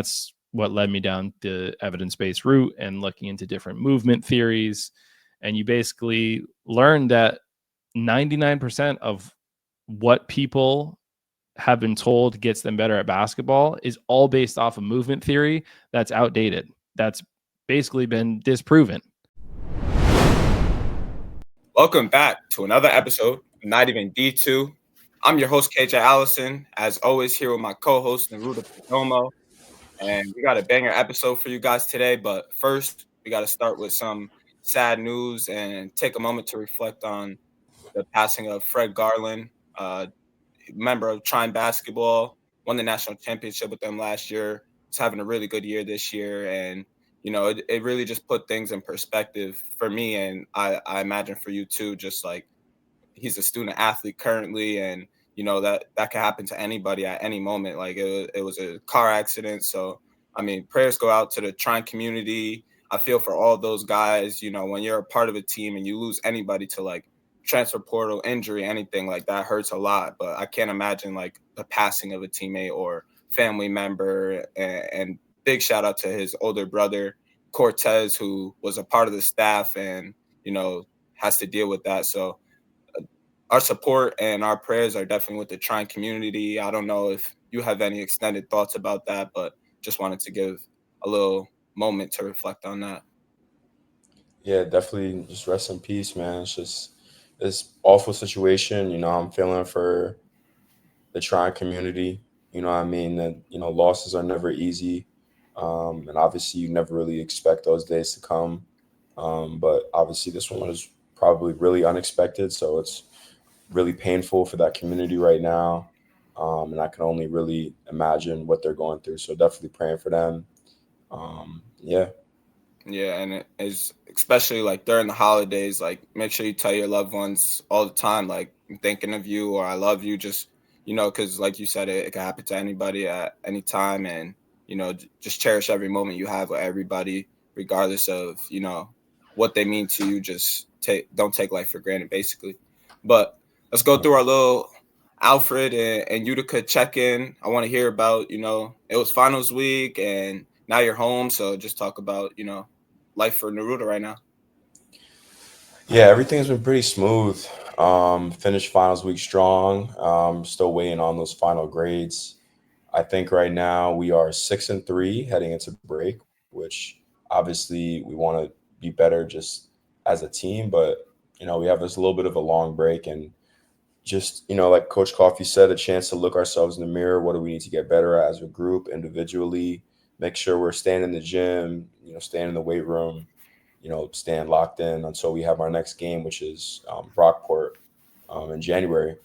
that's what led me down the evidence-based route and looking into different movement theories. And you basically learn that 99% of what people have been told gets them better at basketball is all based off of movement theory that's outdated. That's basically been disproven. Welcome back to another episode of Not Even D2. I'm your host, KJ Allison, as always, here with my co-host, Neruda. And we got a banger episode for you guys today. But first, we got to start with some sad news and take a moment to reflect on the passing of Fred Garland, member of Trine Basketball, won the national championship with them last year. He's having a really good year this year. And, you know, it really just put things in perspective for me. And I imagine for you too, just like he's a student athlete currently. And, you know, that can happen to anybody at any moment. Like it was a car accident. So, I mean, prayers go out to the Trine community. I feel for all those guys, you know, when you're a part of a team and you lose anybody to like transfer portal injury, anything like that hurts a lot. But I can't imagine like the passing of a teammate or family member. And big shout out to his older brother, Cortez, who was a part of the staff and, you know, has to deal with that. So our support and our prayers are definitely with the Trine community. I don't know if you have any extended thoughts about that, but just wanted to give a little moment to reflect on that. Yeah, definitely just rest in peace, man. It's just this awful situation. You know, I'm feeling for the Trine community. You know what I mean? That, you know, losses are never easy. And obviously you never really expect those days to come. But obviously this one was probably really unexpected. So it's really painful for that community right now. And I can only really imagine what they're going through. So definitely praying for them. Yeah. Yeah, and it is especially like during the holidays, like make sure you tell your loved ones all the time, like I'm thinking of you or I love you, just, you know, because like you said, it can happen to anybody at any time. And, you know, just cherish every moment you have with everybody, regardless of, you know, what they mean to you. Just don't take life for granted, basically. But let's go through our little Alfred and Utica check-in. I want to hear about, you know, it was finals week and now you're home. So just talk about, you know, life for Neruda right now. Yeah, everything's been pretty smooth. Finished finals week strong. Still waiting on those final grades. I think right now we are 6-3 heading into break, which obviously we want to be better just as a team. But you know, we have this little bit of a long break, and just, you know, like Coach Coffey said, a chance to look ourselves in the mirror. What do we need to get better at as a group, individually? Make sure we're staying in the gym, you know, staying in the weight room, you know, staying locked in until we have our next game, which is Brockport in January.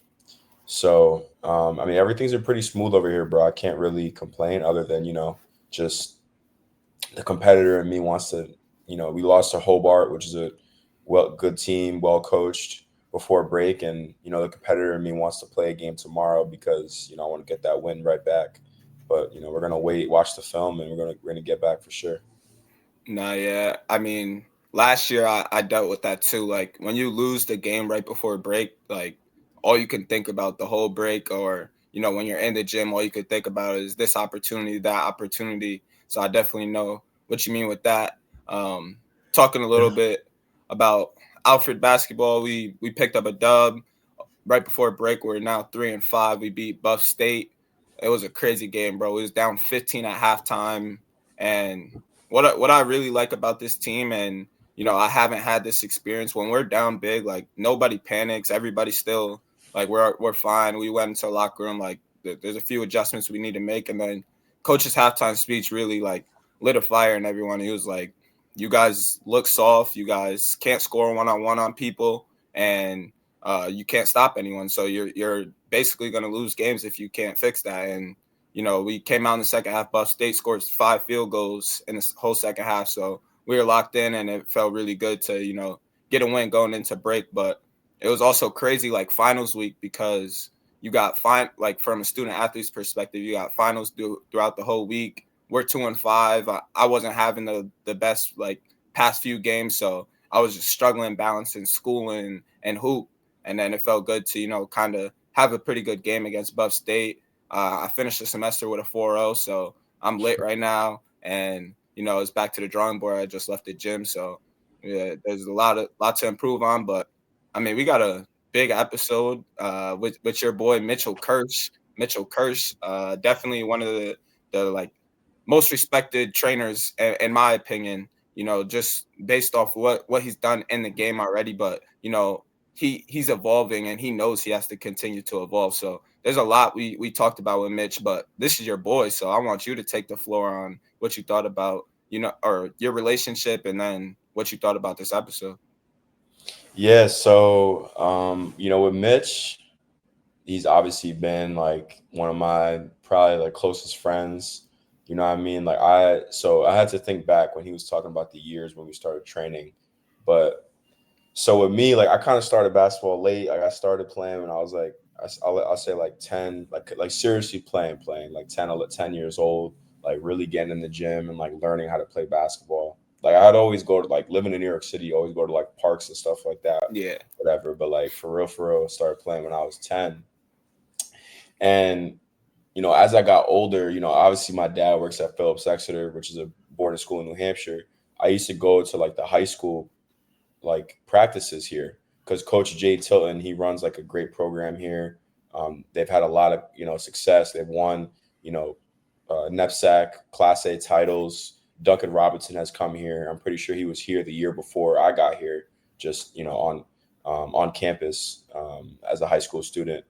So, I mean, everything's been pretty smooth over here, bro. I can't really complain other than, you know, just the competitor in me wants to, you know, we lost to Hobart, which is a good team, well coached before break. And, you know, the competitor in me wants to play a game tomorrow because, you know, I want to get that win right back. But, you know, we're going to wait, watch the film, and we're going to get back for sure. Nah, yeah. I mean, last year I dealt with that too. Like when you lose the game right before break, like all you can think about the whole break, or, you know, when you're in the gym, all you could think about is this opportunity, that opportunity. So I definitely know what you mean with that. Talking a little bit about Alfred basketball, we picked up a dub right before break. We're now 3-5. We beat Buff State. It was a crazy game, bro. It was down 15 at halftime. And what I really like about this team, and, you know, I haven't had this experience when we're down big, like nobody panics. Everybody still like we're fine. We went into the locker room, like there's a few adjustments we need to make. And then coach's halftime speech really like lit a fire in everyone. He was like, you guys look soft. You guys can't score one-on-one on people. And you can't stop anyone. So you're basically going to lose games if you can't fix that. And, you know, we came out in the second half. Buff State scored 5 field goals in the whole second half. So we were locked in, and it felt really good to, you know, get a win going into break. But it was also crazy, like finals week, because you got like from a student athlete's perspective, you got finals throughout the whole week. We're 2-5. I wasn't having the best like past few games, so I was just struggling balancing school and hoop. And then it felt good to, you know, kind of have a pretty good game against Buff State. I finished the semester with a 4.0, so I'm lit right now, and it's back to the drawing board. I just left the gym, so yeah, there's a lot to improve on. But I mean, we got a big episode with your boy Mitchell Kirsch. Definitely one of the like most respected trainers in my opinion. Just based off what he's done in the game already, but he's evolving and he knows he has to continue to evolve. So there's a lot we talked about with Mitch, but this is your boy, so I want you to take the floor on what you thought about, or your relationship, and then what you thought about this episode. Yeah, so with Mitch, he's obviously been like one of my probably like closest friends. You know what I mean? Like I had to think back when he was talking about the years when we started training. But so with me, like I kind of started basketball late. Like I started playing when I was like I'll say like 10, like seriously playing like 10 years old, like really getting in the gym and like learning how to play basketball. Like I'd always go to like living in New York City, always go to like parks and stuff like that. Yeah. Whatever. But like for real, started playing when I was 10. And as I got older, obviously my dad works at Phillips Exeter, which is a boarding school in New Hampshire. I used to go to like the high school like practices here because Coach Jay Tilton, he runs like a great program here. They've had a lot of success. They've won NEPSAC Class A titles. Duncan Robinson has come here. I'm pretty sure he was here the year before I got here, just on campus as a high school student.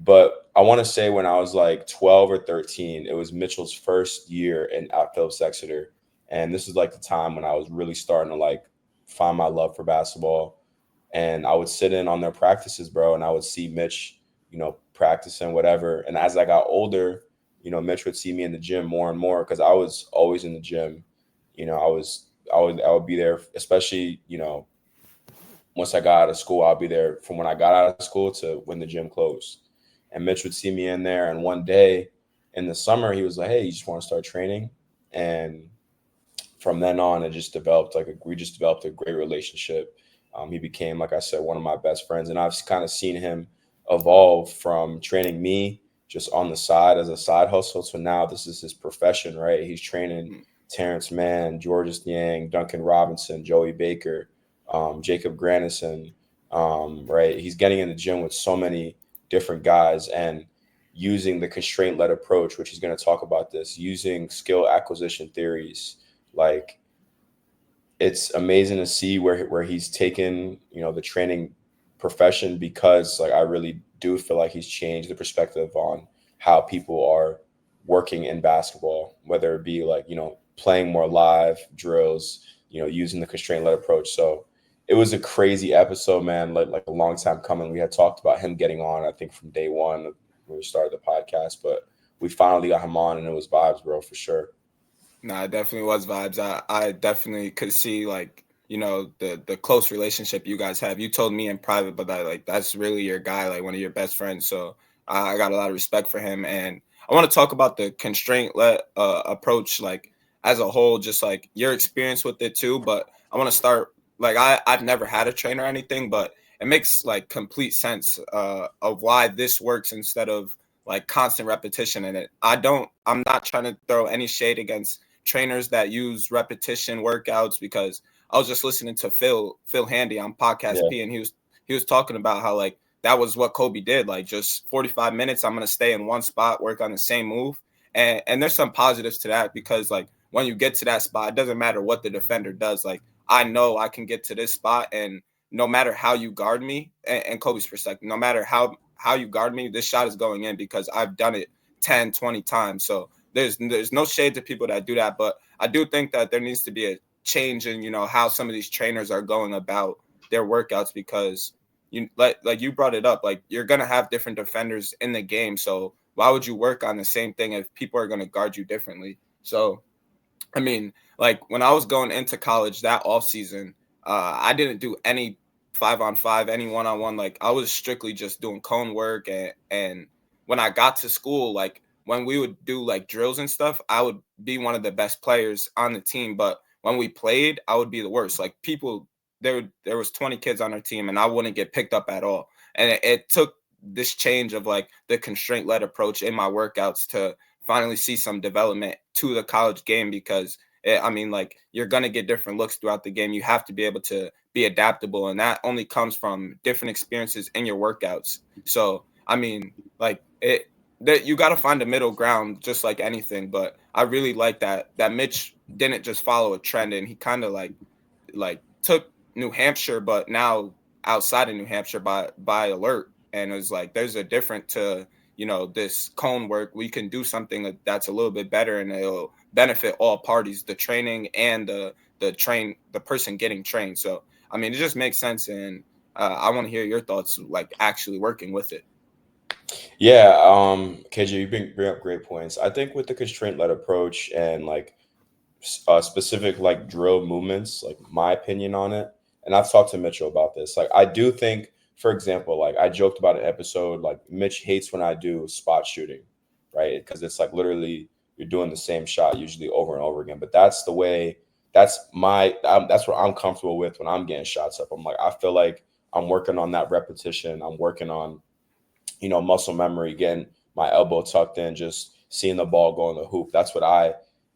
But I want to say when I was like 12 or 13, it was Mitchell's first year at Phillips Exeter. And this is like the time when I was really starting to like find my love for basketball. And I would sit in on their practices, bro, and I would see Mitch, practicing whatever. And as I got older, Mitch would see me in the gym more and more because I was always in the gym. I would be there, especially, once I got out of school, I'll be there from when I got out of school to when the gym closed. And Mitch would see me in there. And one day in the summer, he was like, "Hey, you just want to start training?" And from then on, we just developed a great relationship. He became, like I said, one of my best friends. And I've kind of seen him evolve from training me just on the side as a side hustle. So now this is his profession, right? He's training Terrance Mann, Georges Niang, Duncan Robinson, Joey Baker, Jacob Grandison, right? He's getting in the gym with so many different guys and using the constraint-led approach, which he's going to talk about this, using skill acquisition theories. Like, it's amazing to see where he's taken, the training profession, because like I really do feel like he's changed the perspective on how people are working in basketball, whether it be like, playing more live drills, using the constraint-led approach. So it was a crazy episode, man. Like a long time coming. We had talked about him getting on, I think from day one when we started the podcast, but we finally got him on and it was vibes, bro, for sure. Nah, it definitely was vibes. I definitely could see like, the close relationship you guys have. You told me in private, but that's really your guy, like one of your best friends. So I got a lot of respect for him. And I want to talk about the constraint-led approach, like as a whole, just like your experience with it too. But I want to start, like I've never had a trainer or anything, but it makes like complete sense of why this works instead of like constant repetition in it. I'm not trying to throw any shade against trainers that use repetition workouts, because I was just listening to Phil Handy on Podcast P, and he was talking about how like that was what Kobe did, like just 45 minutes. I'm going to stay in one spot, work on the same move. And there's some positives to that, because like when you get to that spot, it doesn't matter what the defender does. Like I know I can get to this spot, and no matter how you guard me, and Kobe's perspective, no matter how you guard me, this shot is going in because I've done it 10, 20 times. So there's no shade to people that do that. But I do think that there needs to be a change in, how some of these trainers are going about their workouts, because you like you brought it up, like you're going to have different defenders in the game. So why would you work on the same thing if people are going to guard you differently? So, I mean, like when I was going into college that off season, I didn't do any 5-on-5, any 1-on-1. Like I was strictly just doing cone work. And when I got to school, like when we would do like drills and stuff, I would be one of the best players on the team. But when we played, I would be the worst. Like people, there was 20 kids on our team and I wouldn't get picked up at all. And it took this change of like the constraint-led approach in my workouts finally see some development to the college game, because like, you're going to get different looks throughout the game. You have to be able to be adaptable, and that only comes from different experiences in your workouts. So, I mean, like, that you got to find a middle ground, just like anything. But I really like that Mitch didn't just follow a trend, and he kind of like took New Hampshire, but now outside of New Hampshire by alert. And it was like, there's a different to, this cone work. We can do something that's a little bit better, and it'll benefit all parties, the training and the person getting trained. So, I mean, it just makes sense. And I want to hear your thoughts, like, actually working with it. Yeah, KJ, you bring up great points. I think with the constraint-led approach and like specific like drill movements, like my opinion on it, and I've talked to Mitchell about this. Like, I do think, for example, like I joked about an episode, like Mitch hates when I do spot shooting, right? Because it's like literally you're doing the same shot usually over and over again. But that's the way. That's that's what I'm comfortable with when I'm getting shots up. I'm like, I feel like I'm working on that repetition. I'm working on muscle memory, getting my elbow tucked in, just seeing the ball go in the hoop. That's what I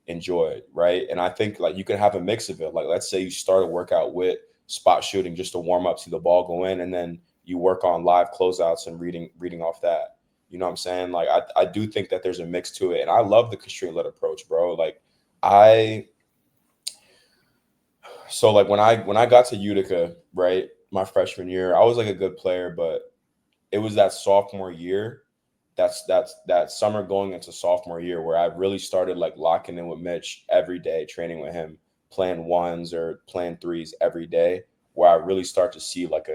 enjoy, right? And I think like you can have a mix of it. Like, let's say you start a workout with spot shooting just to warm up, see the ball go in, and then you work on live closeouts and reading off that. You know what I'm saying? Like, I do think that there's a mix to it, and I love the constraint-led approach, bro. Like, so like when I got to Utica, right, my freshman year, I was like a good player, but it was that sophomore year, that's that summer going into sophomore year where I really started like locking in with Mitch every day, training with him, playing ones or playing threes every day, where I really start to see like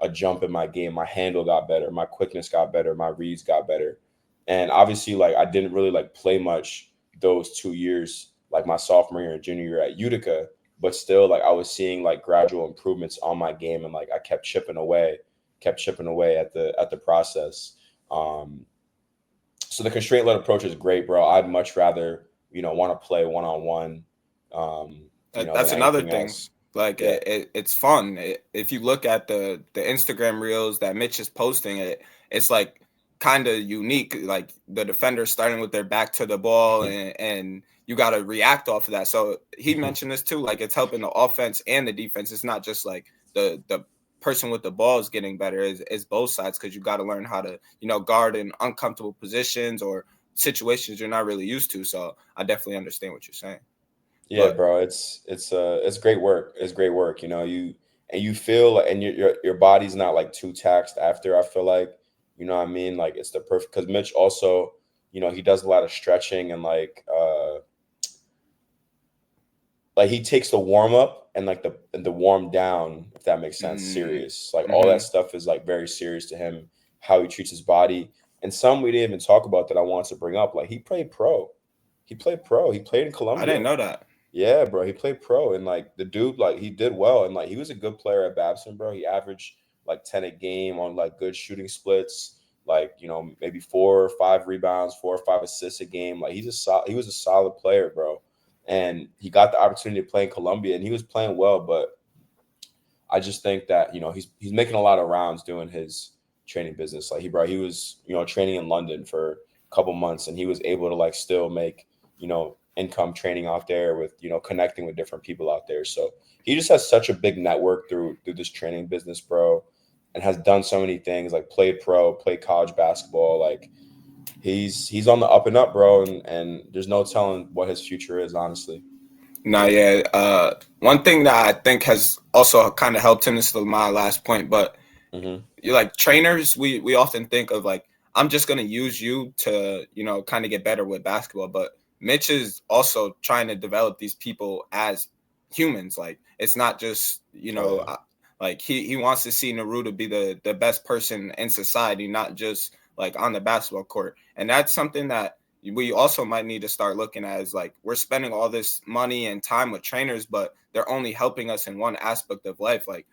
a jump in my game. My handle got better, my quickness got better, my reads got better. And obviously, like, I didn't really like play much those 2 years, like my sophomore year and junior year at Utica, but still like I was seeing like gradual improvements on my game, and like I kept chipping away at the process. So the constraint-led approach is great, bro. I'd much rather, want to play one-on-one, That's than another anything thing. else. Like, Yeah. it's fun. If you look at the Instagram reels that Mitch is posting, it's like kind of unique. Like, the defender starting with their back to the ball, and you got to react off of that. So he mentioned this too. Like, it's helping the offense and the defense. It's not just like the person with the ball is getting better. It's both sides, because you got to learn how to guard in uncomfortable positions or situations you're not really used to. So I definitely understand what you're saying. Yeah, But bro. It's great work. It's great work. You feel like, and your body's not like too taxed after. I feel like, what I mean? Like, it's the perfect, because Mitch also, he does a lot of stretching, and like he takes the warm up and like the warm down, if that makes sense, serious. Like, all that stuff is like very serious to him, how he treats his body. And some we didn't even talk about that I wanted to bring up. Like, he played pro. He played pro. He played in I didn't Columbia. know that. Yeah, bro. He played pro, and like the dude, like, he did well, and like he was a good player at Babson, bro. He averaged like 10 a game on like good shooting splits, like, maybe 4 or 5 rebounds, 4 or 5 assists a game. Like, he was a solid player, bro. And he got the opportunity to play in Columbia, and he was playing well. But I just think that he's making a lot of rounds doing his training business. Like, he was training in London for a couple months, and he was able to like still make income training out there with connecting with different people out there. So he just has such a big network through this training business, bro, and has done so many things, like played pro, played college basketball. Like, he's on the up and up, bro, and there's no telling what his future is, honestly. No, yeah. One thing that I think has also kind of helped him, this is my last point, but you like trainers, we often think of like, I'm just going to use you to, kind of get better with basketball. But Mitch is also trying to develop these people as humans. Like, it's not just, like he wants to see Neruda be the best person in society, not just like on the basketball court. And that's something that we also might need to start looking at, is like, we're spending all this money and time with trainers, but they're only helping us in one aspect of life. Like,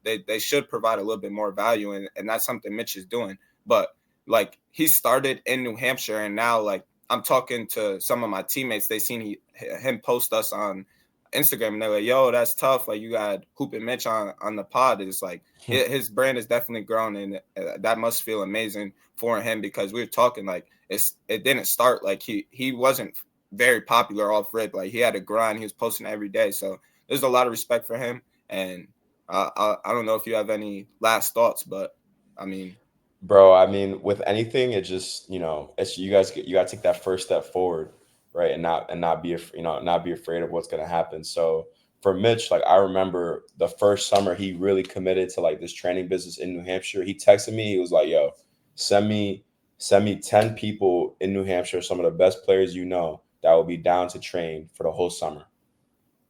they should provide a little bit more value, and that's something Mitch is doing. But like, he started in New Hampshire, and now like I'm talking to some of my teammates, they seen him post us on Instagram and they're like, yo, that's tough. Like you got Hoop and Mitch on the pod. It's like his brand has definitely grown, and that must feel amazing for him, because we were talking like it didn't start like he wasn't very popular off rip. Like he had a grind. He was posting every day. So there's a lot of respect for him. And I don't know if you have any last thoughts, but I mean, bro, I mean, with anything, it just, it's you got to take that first step forward, right? And not be afraid of what's going to happen. So for Mitch, like I remember the first summer he really committed to like this training business in New Hampshire. He texted me, he was like, yo, send me 10 people in New Hampshire, some of the best players that will be down to train for the whole summer.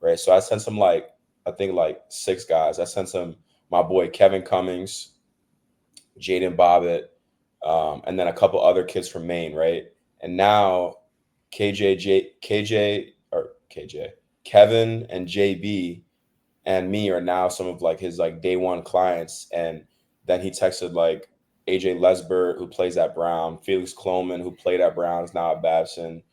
Right. So I sent him I think 6 guys. I sent him my boy Kevin Cummings, Jaden Bobbitt, and then a couple other kids from Maine, right? And now Kevin and JB and me are now some of like his like day one clients. And then he texted like AJ Lesbert, who plays at Brown, Felix Kloman, who played at Brown, is now at Babson,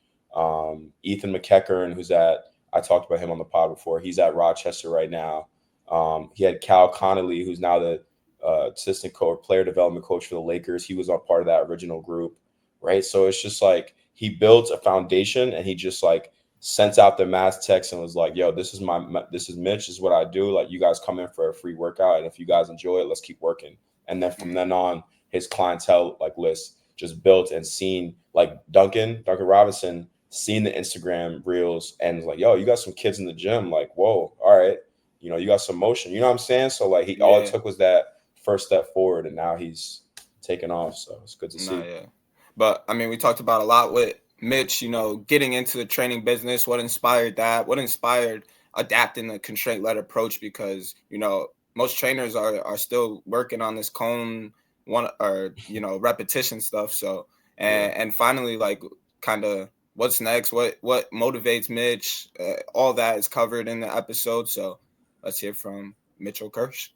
Ethan McEachern, I talked about him on the pod before. He's at Rochester right now. He had Cal Connolly, who's now the assistant coach, player development coach for the Lakers. He was a part of that original group, right? So it's just like he built a foundation, and he just like sent out the mass text and was like, yo, this is Mitch, this is what I do. Like, you guys come in for a free workout, and if you guys enjoy it, let's keep working. And then from then on, his clientele like list just built, and seen like Duncan Robinson seen the Instagram reels and was like, yo, you got some kids in the gym. Like, whoa, all right. You got some motion. You know what I'm saying? So like all it took was that first step forward, and now he's taken off. So it's good to see. Yeah. But I mean, we talked about a lot with Mitch, getting into the training business. What inspired that? What inspired adapting the constraint-led approach? Because, most trainers are still working on this cone one or, repetition stuff. So, and finally, like kind of what's next, what motivates Mitch, all that is covered in the episode. So let's hear from Mitchell Kirsch.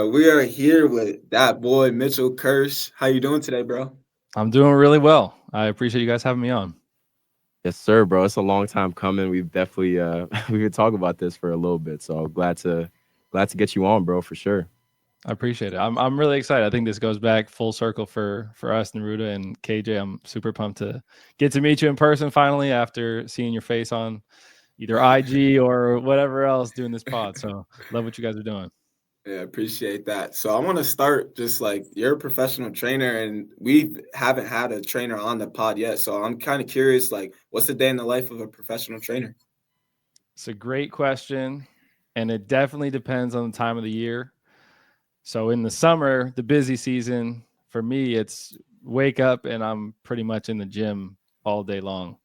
We are here with that boy, Mitchell Kirsch. How you doing today, bro? I'm doing really well. I appreciate you guys having me on. Yes, sir, bro. It's a long time coming. We've definitely we could talk about this for a little bit. So glad to get you on, bro, for sure. I appreciate it. I'm really excited. I think this goes back full circle for us, Neruda and KJ. I'm super pumped to get to meet you in person finally after seeing your face on either IG or whatever else doing this pod. So love what you guys are doing. Yeah, appreciate that. So I want to start just like, you're a professional trainer, and we haven't had a trainer on the pod yet. So I'm kind of curious, like, what's the day in the life of a professional trainer? It's a great question, and it definitely depends on the time of the year. So in the summer, the busy season, for me, it's wake up and I'm pretty much in the gym all day long.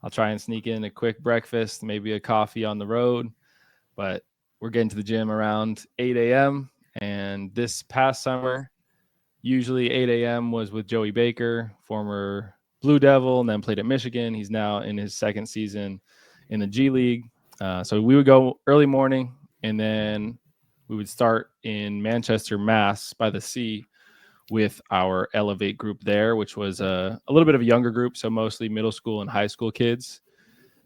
I'll try and sneak in a quick breakfast, maybe a coffee on the road, but we're getting to the gym around 8 a.m. And this past summer, usually 8 a.m. was with Joey Baker, former Blue Devil, and then played at Michigan. He's now in his second season in the G League. So we would go early morning, and then we would start in Manchester, Mass by the sea with our Elevate group there, which was a little bit of a younger group, so mostly middle school and high school kids.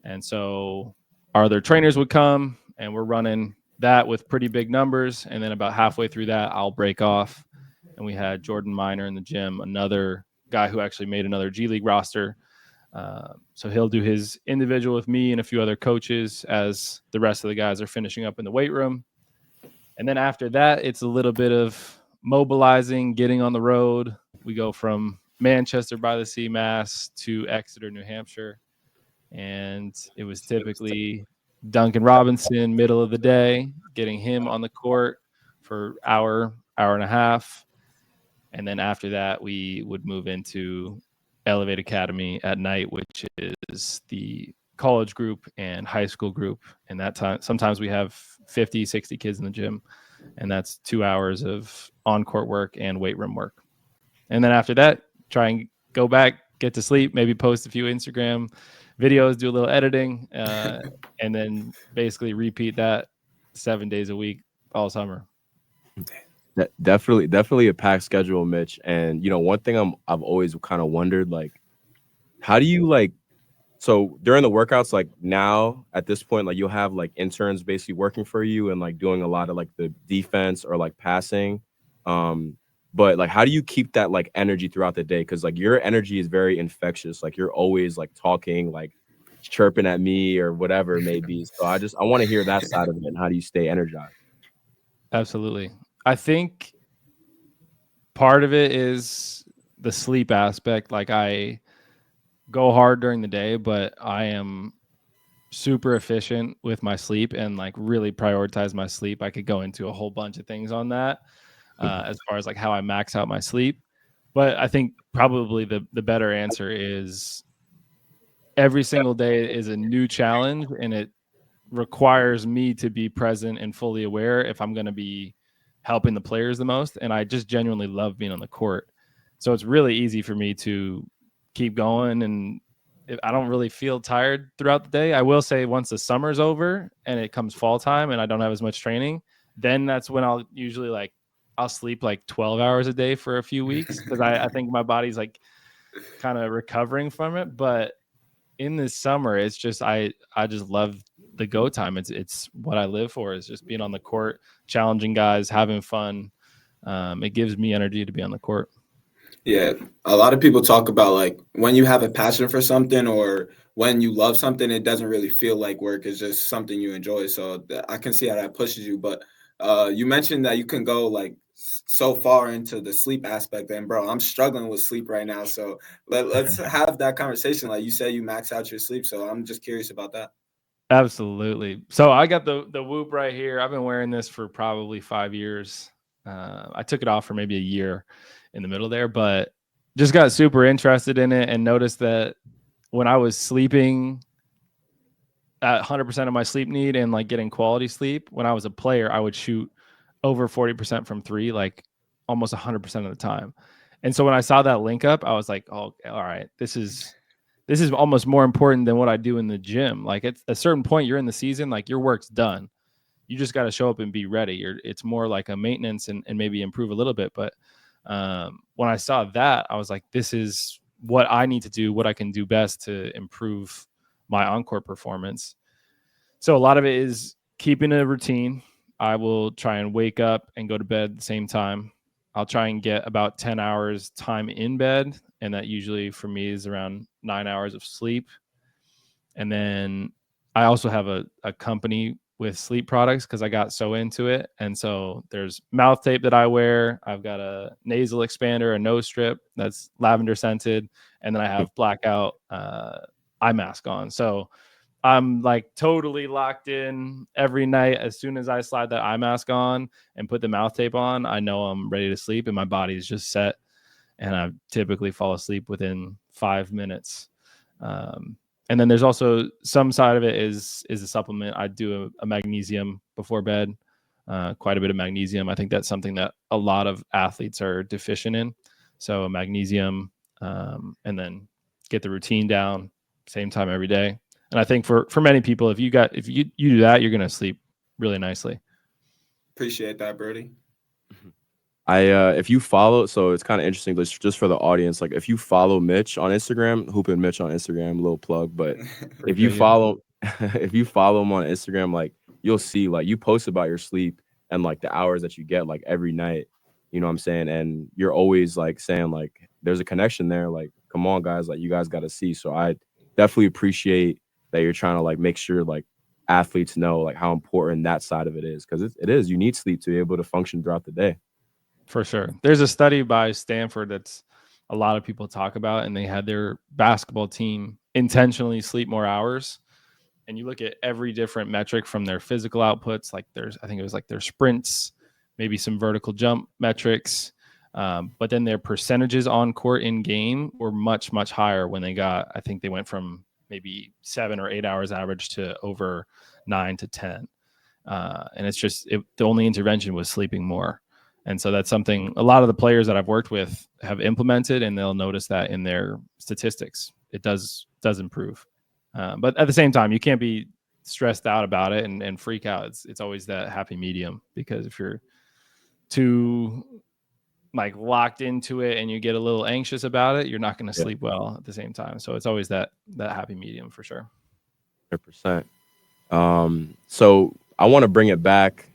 And so our other trainers would come, and we're running that with pretty big numbers. And then about halfway through that, I'll break off. And we had Jordan Miner in the gym, another guy who actually made another G League roster. So he'll do his individual with me and a few other coaches as the rest of the guys are finishing up in the weight room. And then after that, it's a little bit of mobilizing, getting on the road. We go from Manchester by the Sea, Mass, to Exeter, New Hampshire. And it was typically Duncan Robinson, middle of the day, getting him on the court for hour and a half. And then after that, we would move into Elevate Academy at night, which is the college group and high school group. And that time, sometimes we have 50, 60 kids in the gym. And that's 2 hours of on-court work and weight room work. And then after that, try and go back, get to sleep, maybe post a few Instagram videos, do a little editing, and then basically repeat that 7 days a week, all summer. Definitely a packed schedule, Mitch. And one thing I've always kind of wondered, like, how do you so during the workouts, like now at this point, like you'll have like interns basically working for you and like doing a lot of like the defense or like passing. But like, how do you keep that like energy throughout the day? Because like your energy is very infectious. Like you're always like talking, like chirping at me or whatever it may be. So I want to hear that side of it. And how do you stay energized? Absolutely. I think part of it is the sleep aspect. Like I go hard during the day, but I am super efficient with my sleep and like really prioritize my sleep. I could go into a whole bunch of things on that as far as like how I max out my sleep. But I think probably the better answer is every single day is a new challenge, and it requires me to be present and fully aware if I'm going to be helping the players the most. And I just genuinely love being on the court. So it's really easy for me to keep going, and I don't really feel tired throughout the day. I will say once the summer's over and it comes fall time and I don't have as much training, then that's when I'll usually I'll sleep like 12 hours a day for a few weeks because I think my body's like kind of recovering from it. But in the summer, it's just I just love the go time. It's what I live for, is just being on the court, challenging guys, having fun. It gives me energy to be on the court. Yeah, a lot of people talk about like when you have a passion for something or when you love something, it doesn't really feel like work. It's just something you enjoy. So I can see how that pushes you. But you mentioned that you can go like so far into the sleep aspect. And bro, I'm struggling with sleep right now. So let's have that conversation. Like you said, you max out your sleep. So I'm just curious about that. Absolutely. So I got the Whoop right here. I've been wearing this for probably 5 years. I took it off for maybe a year in the middle there, but just got super interested in it and noticed that when I was sleeping at 100% of my sleep need and like getting quality sleep, when I was a player, I would shoot over 40% from three, like almost 100% of the time. And so when I saw that link up, I was like, oh, all right, this is almost more important than what I do in the gym. Like at a certain point, you're in the season, like your work's done. You just got to show up and be ready. It's more like a maintenance and maybe improve a little bit. But when I saw that, I was like, this is what I need to do, what I can do best to improve my on-court performance. So a lot of it is keeping a routine. I will try and wake up and go to bed at the same time. I'll try and get about 10 hours time in bed. And that usually for me is around 9 hours of sleep. And then I also have a company with sleep products because I got so into it. And so there's mouth tape that I wear. I've got a nasal expander, a nose strip that's lavender scented. And then I have blackout eye mask on. So I'm like totally locked in every night. As soon as I slide that eye mask on and put the mouth tape on, I know I'm ready to sleep and my body is just set. And I typically fall asleep within 5 minutes. And then there's also some side of it is a supplement. I do a magnesium before bed, quite a bit of magnesium. I think that's something that a lot of athletes are deficient in. So a magnesium, and then get the routine down, same time every day. And I think for many people, if you do that, you're going to sleep really nicely. Appreciate that, Brody. If you follow, so it's kind of interesting, just for the audience, like if you follow Mitch on Instagram, Hoopin' Mitch on Instagram, little plug, but if you follow him on Instagram, like you'll see, like you post about your sleep and like the hours that you get like every night, you know what I'm saying? And you're always like saying like, there's a connection there. Like, come on guys, like you guys got to see. So I definitely appreciate that you're trying to like make sure like athletes know like how important that side of it is. Cause it is, you need sleep to be able to function throughout the day. For sure. There's a study by Stanford that's a lot of people talk about, and they had their basketball team intentionally sleep more hours. And you look at every different metric from their physical outputs, like I think it was like their sprints, maybe some vertical jump metrics. But then their percentages on court in game were much, much higher when I think they went from maybe 7 or 8 hours average to over 9 to 10. And it's just, the only intervention was sleeping more. And so that's something a lot of the players that I've worked with have implemented, and they'll notice that in their statistics. It does improve. But at the same time, you can't be stressed out about it and freak out. It's always that happy medium, because if you're too like locked into it and you get a little anxious about it, you're not going to sleep well at the same time. So it's always that happy medium for sure. 100%. So I want to bring it back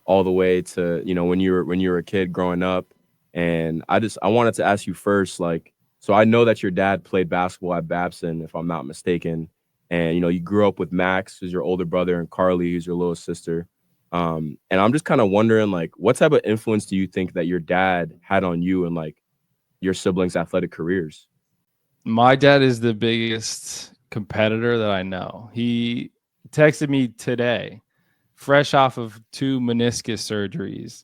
all the way to, when you were a kid growing up. And I wanted to ask you first, like, so I know that your dad played basketball at Babson, if I'm not mistaken. And, you grew up with Max, who's your older brother, and Carly, who's your little sister. And I'm just kind of wondering, like, what type of influence do you think that your dad had on you and, like, your siblings' athletic careers? My dad is the biggest competitor that I know. He texted me today, fresh off of 2 meniscus surgeries,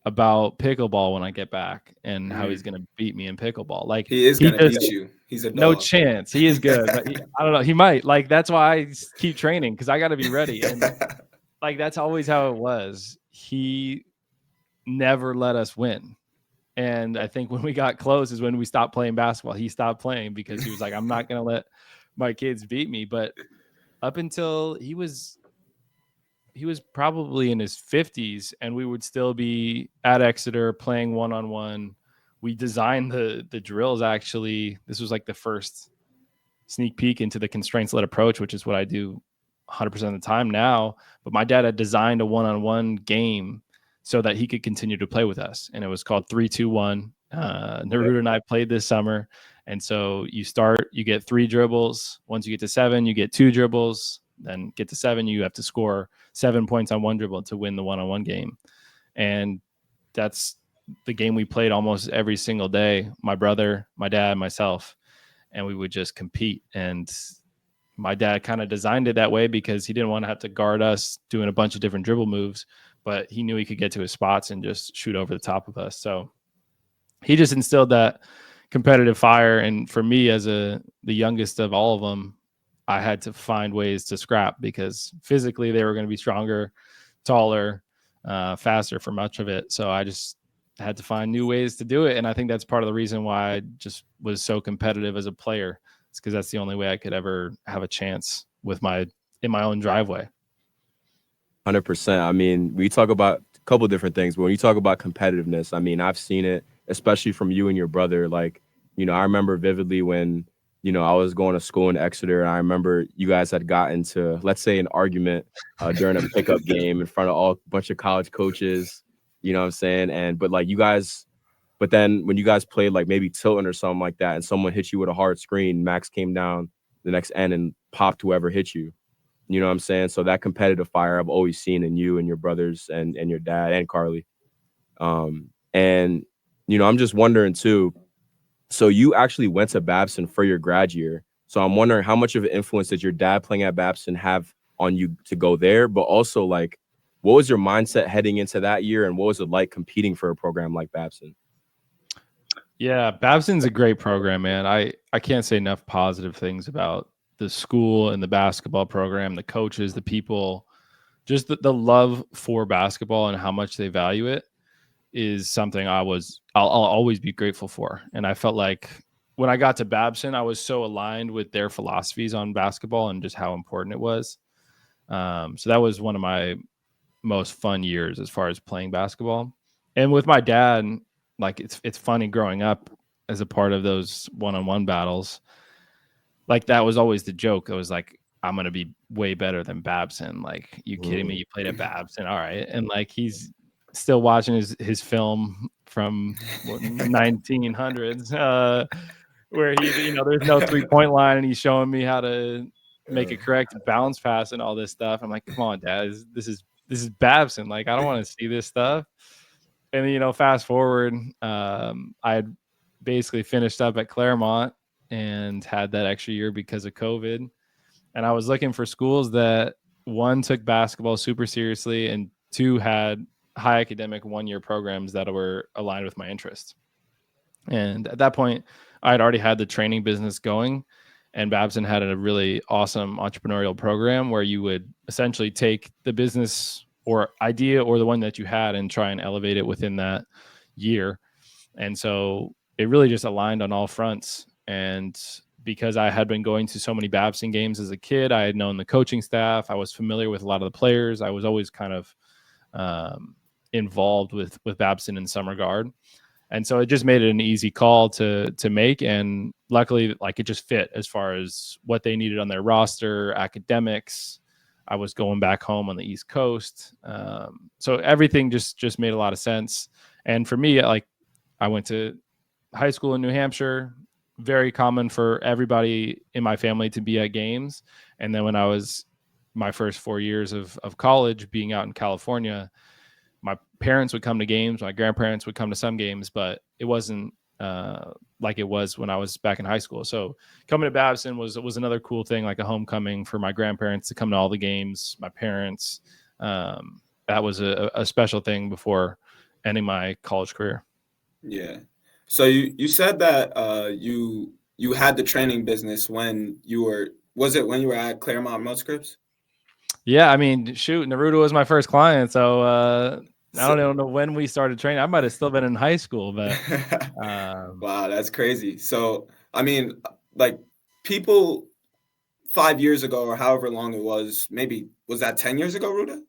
about pickleball when I get back and how he's going to beat me in pickleball. Like, he is going to beat you. He's a dog. No chance. He is good, but I don't know. He might. Like, that's why I keep training, because I got to be ready. And like, that's always how it was. He never let us win. And I think when we got close is when we stopped playing basketball. He stopped playing because he was like, I'm not going to let my kids beat me. But up until he was probably in his 50s, and we would still be at Exeter playing one-on-one. We designed the drills, actually. This was like the first sneak peek into the constraints-led approach, which is what I do 100% of the time now. But my dad had designed a one-on-one game so that he could continue to play with us. And it was called 3-2-1. Neruda and I played this summer. And so you get 3 dribbles. Once you get to 7, you get 2 dribbles. Then get to 7, you have to score 7 points on 1 dribble to win the one-on-one game. And that's the game we played almost every single day. My brother, my dad, myself, and we would just compete. And my dad kind of designed it that way because he didn't want to have to guard us doing a bunch of different dribble moves, but he knew he could get to his spots and just shoot over the top of us. So he just instilled that competitive fire. And for me, as the youngest of all of them, I had to find ways to scrap, because physically they were going to be stronger, taller, faster for much of it. So I just had to find new ways to do it. And I think that's part of the reason why I just was so competitive as a player. It's because that's the only way I could ever have a chance in my own driveway. 100%. I mean, we talk about a couple of different things, but when you talk about competitiveness, I mean, I've seen it, especially from you and your brother. Like, I remember vividly when, I was going to school in Exeter, and I remember you guys had gotten to, let's say, an argument during a pickup game in front of a bunch of college coaches, you know what I'm saying? But then when you guys played like maybe Tilton or something like that, and someone hit you with a hard screen, Max came down the next end and popped whoever hit you. You know what I'm saying? So that competitive fire I've always seen in you and your brothers and your dad and Carly. And, I'm just wondering too, so you actually went to Babson for your grad year. So I'm wondering, how much of an influence did your dad playing at Babson have on you to go there? But also, like, what was your mindset heading into that year, and what was it like competing for a program like Babson? Yeah, Babson's a great program, man. I can't say enough positive things about the school and the basketball program, the coaches, the people, just the love for basketball and how much they value it is something I'll always be grateful for. And I felt like when I got to Babson, I was so aligned with their philosophies on basketball and just how important it was. So that was one of my most fun years as far as playing basketball. And with my dad, like, it's funny growing up as a part of those one-on-one battles. Like, that was always the joke. It was like, I'm going to be way better than Babson. Like, you kidding me? You played at Babson. All right. And like, he's still watching his film from 1900s where he, there's no 3-point line, and he's showing me how to make a correct bounce pass and all this stuff. I'm like, come on, Dad, this is Babson. Like, I don't want to see this stuff. And then, fast forward, I had basically finished up at Claremont and had that extra year because of COVID. And I was looking for schools that, 1, took basketball super seriously, and 2, had high academic 1-year programs that were aligned with my interest. And at that point, I had already had the training business going, and Babson had a really awesome entrepreneurial program where you would essentially take the business or idea or the one that you had and try and elevate it within that year. And so it really just aligned on all fronts. And because I had been going to so many Babson games as a kid, I had known the coaching staff. I was familiar with a lot of the players. I was always kind of involved with Babson in some regard. And so it just made it an easy call to make. And luckily, like, it just fit as far as what they needed on their roster, academics. I was going back home on the East Coast. So everything just made a lot of sense. And for me, like, I went to high school in New Hampshire, very common for everybody in my family to be at games. And then when I was my first 4 years of college, being out in California, my parents would come to games, my grandparents would come to some games, but it wasn't like it was when I was back in high school. So coming to Babson was another cool thing, like a homecoming for my grandparents to come to all the games, my parents. That was a special thing before ending my college career. Yeah. So you said that you had the training business when you were at Claremont-Mudd Scripps? Yeah, I mean, shoot, Neruda was my first client, so I don't even know when we started training. I might have still been in high school, but wow, that's crazy. So, I mean, like, people 5 years ago or however long it was, maybe was that 10 years ago, Ruda?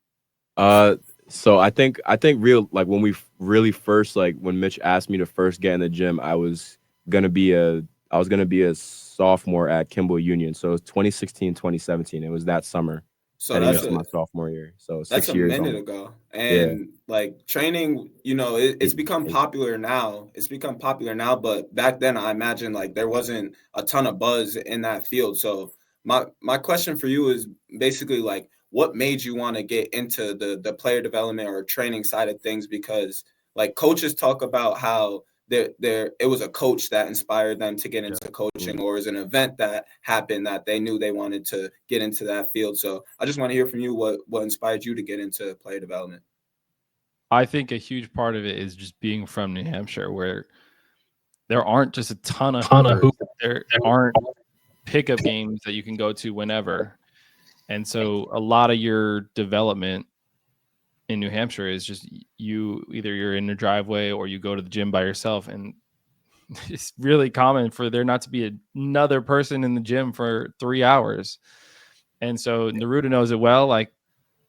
So I think real, like, when we really first, like, when Mitch asked me to first get in the gym, I was gonna be a sophomore at Kimball Union. So it was 2016, 2017. It was that summer. So that's my sophomore year. So 6 years. That's a minute ago. And like, training, it's become popular now. It's become popular now, but back then I imagine, like, there wasn't a ton of buzz in that field. So my question for you is basically, like, what made you want to get into the player development or training side of things? Because, like, coaches talk about how it was a coach that inspired them to get into coaching, or is an event that happened that they knew they wanted to get into that field. So I just want to hear from you what inspired you to get into player development. I think a huge part of it is just being from New Hampshire, where there aren't just a ton of hoopers. There aren't pickup games that you can go to whenever. And so a lot of your development in New Hampshire is just you're in your driveway or you go to the gym by yourself. And it's really common for there not to be another person in the gym for 3 hours. And so Neruda knows it well. Like,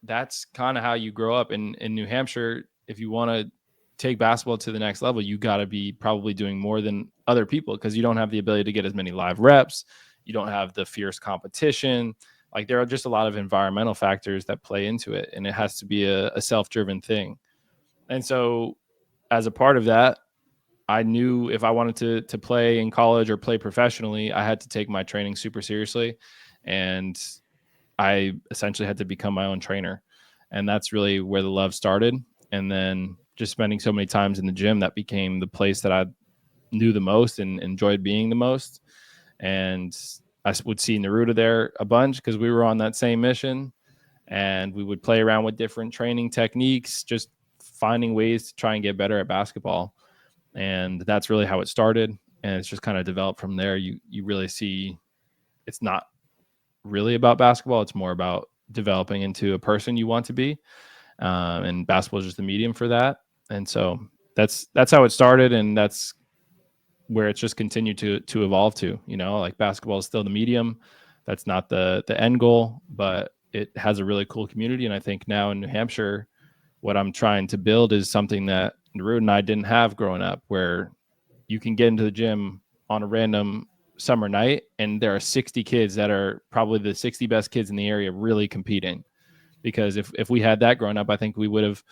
that's kind of how you grow up in New Hampshire. If you want to take basketball to the next level, you got to be probably doing more than other people, because you don't have the ability to get as many live reps. You don't have the fierce competition. Like, there are just a lot of environmental factors that play into it, and it has to be a self-driven thing. And so as a part of that, I knew if I wanted to play in college or play professionally, I had to take my training super seriously. And I essentially had to become my own trainer. And that's really where the love started. And then just spending so many times in the gym, that became the place that I knew the most and enjoyed being the most. And I would see Neruda there a bunch because we were on that same mission, and we would play around with different training techniques, just finding ways to try and get better at basketball. And that's really how it started. And it's just kind of developed from there. You really see it's not really about basketball. It's more about developing into a person you want to be. And basketball is just the medium for that. And so that's how it started. And that's where it's just continued to evolve to, like, basketball is still the medium. That's not the end goal, but it has a really cool community. And I think now in New Hampshire, what I'm trying to build is something that Neruda and I didn't have growing up, where you can get into the gym on a random summer night and there are 60 kids that are probably the 60 best kids in the area really competing. Because if we had that growing up, I think we would have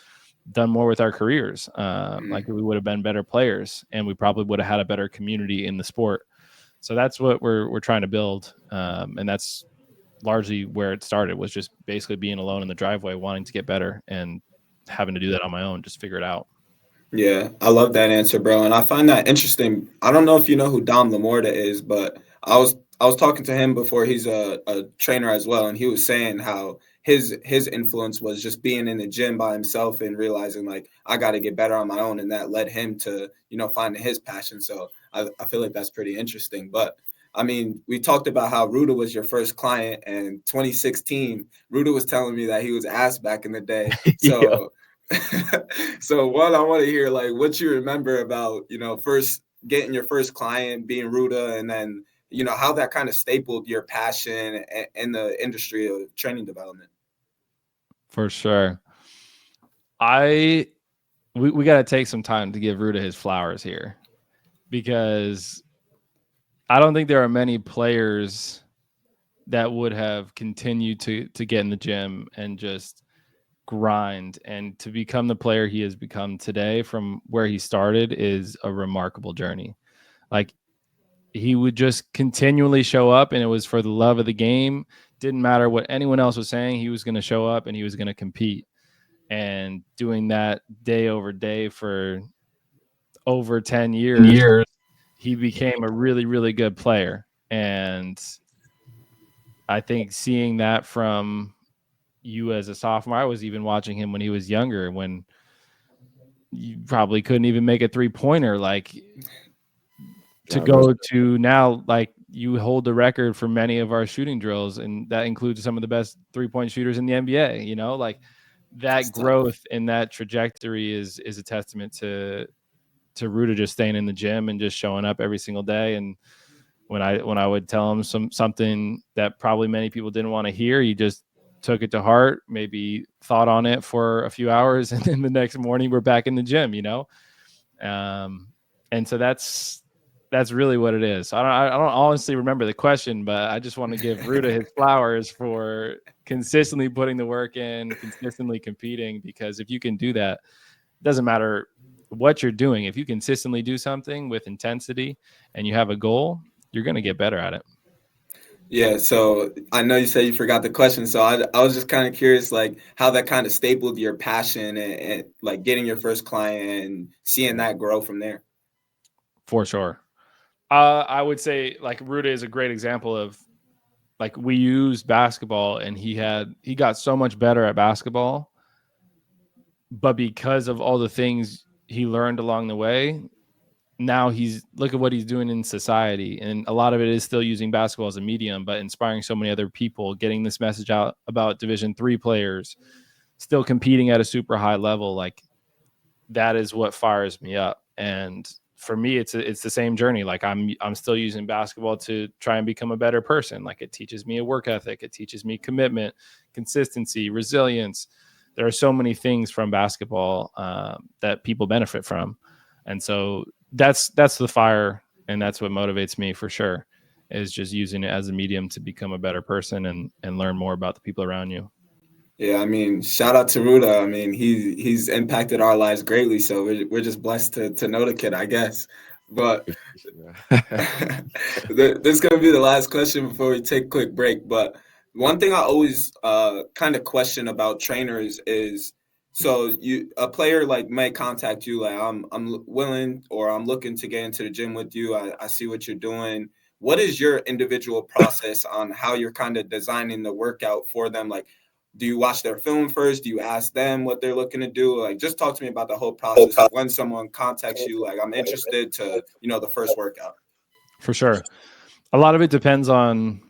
done more with our careers. Like, we would have been better players, and we probably would have had a better community in the sport. So that's what we're trying to build. And that's largely where it started, was just basically being alone in the driveway, wanting to get better and having to do that on my own, just figure it out. Yeah, I love that answer, bro. And I find that interesting. I don't know if you know who Dom Lamorta is, but I was talking to him before. He's a trainer as well. And he was saying how his influence was just being in the gym by himself and realizing, like, I got to get better on my own. And that led him to, finding his passion. So I feel like that's pretty interesting. But I mean, we talked about how Ruda was your first client, and 2016, Ruda was telling me that he was asked back in the day. So so one, I want to hear, like, what you remember about, first getting your first client being Ruda, and then how that kind of stapled your passion in the industry of training development. For sure. We got to take some time to give Ruda his flowers here, because I don't think there are many players that would have continued to get in the gym and just grind, and to become the player he has become today from where he started is a remarkable journey. Like, he would just continually show up, and it was for the love of the game. Didn't matter what anyone else was saying. He was going to show up and he was going to compete, and doing that day over day for over 10 years, he became a really, really good player. And I think seeing that from you as a sophomore, I was even watching him when he was younger, when you probably couldn't even make a 3-pointer, like, to go to now, like, you hold the record for many of our shooting drills, and that includes some of the best 3-point shooters in the NBA. Like, that growth and that trajectory is a testament to Ruda just staying in the gym and just showing up every single day. And when I would tell him something that probably many people didn't want to hear, he just took it to heart, maybe thought on it for a few hours, and then the next morning we're back in the gym, and so that's really what it is. I don't honestly remember the question, but I just want to give Ruda his flowers for consistently putting the work in, consistently competing, because if you can do that, it doesn't matter what you're doing. If you consistently do something with intensity and you have a goal, you're going to get better at it. Yeah, so I know you said you forgot the question, so I was just kind of curious, like, how that kind of stapled your passion and like getting your first client and seeing that grow from there. For sure. I would say, like, Ruda is a great example of, like, we used basketball, and he got so much better at basketball, but because of all the things he learned along the way, now look at what he's doing in society. And a lot of it is still using basketball as a medium, but inspiring so many other people, getting this message out about Division III players, still competing at a super high level. Like, that is what fires me up. And for me, it's the same journey. Like, I'm still using basketball to try and become a better person. Like, it teaches me a work ethic. It teaches me commitment, consistency, resilience. There are so many things from basketball that people benefit from. And so that's the fire, and that's what motivates me for sure, is just using it as a medium to become a better person and learn more about the people around you. Yeah, I mean, shout out to Ruda. I mean, he's impacted our lives greatly, so we're just blessed to know the kid, I guess. But this is going to be the last question before we take a quick break. But one thing I always kind of question about trainers is, so a player like may contact you, like, I'm willing, or I'm looking to get into the gym with you. I see what you're doing. What is your individual process on how you're kind of designing the workout for them? Like, do you watch their film first? Do you ask them what they're looking to do? Like, just talk to me about the whole process of when someone contacts you, like, I'm interested to, the first workout. For sure. A lot of it depends on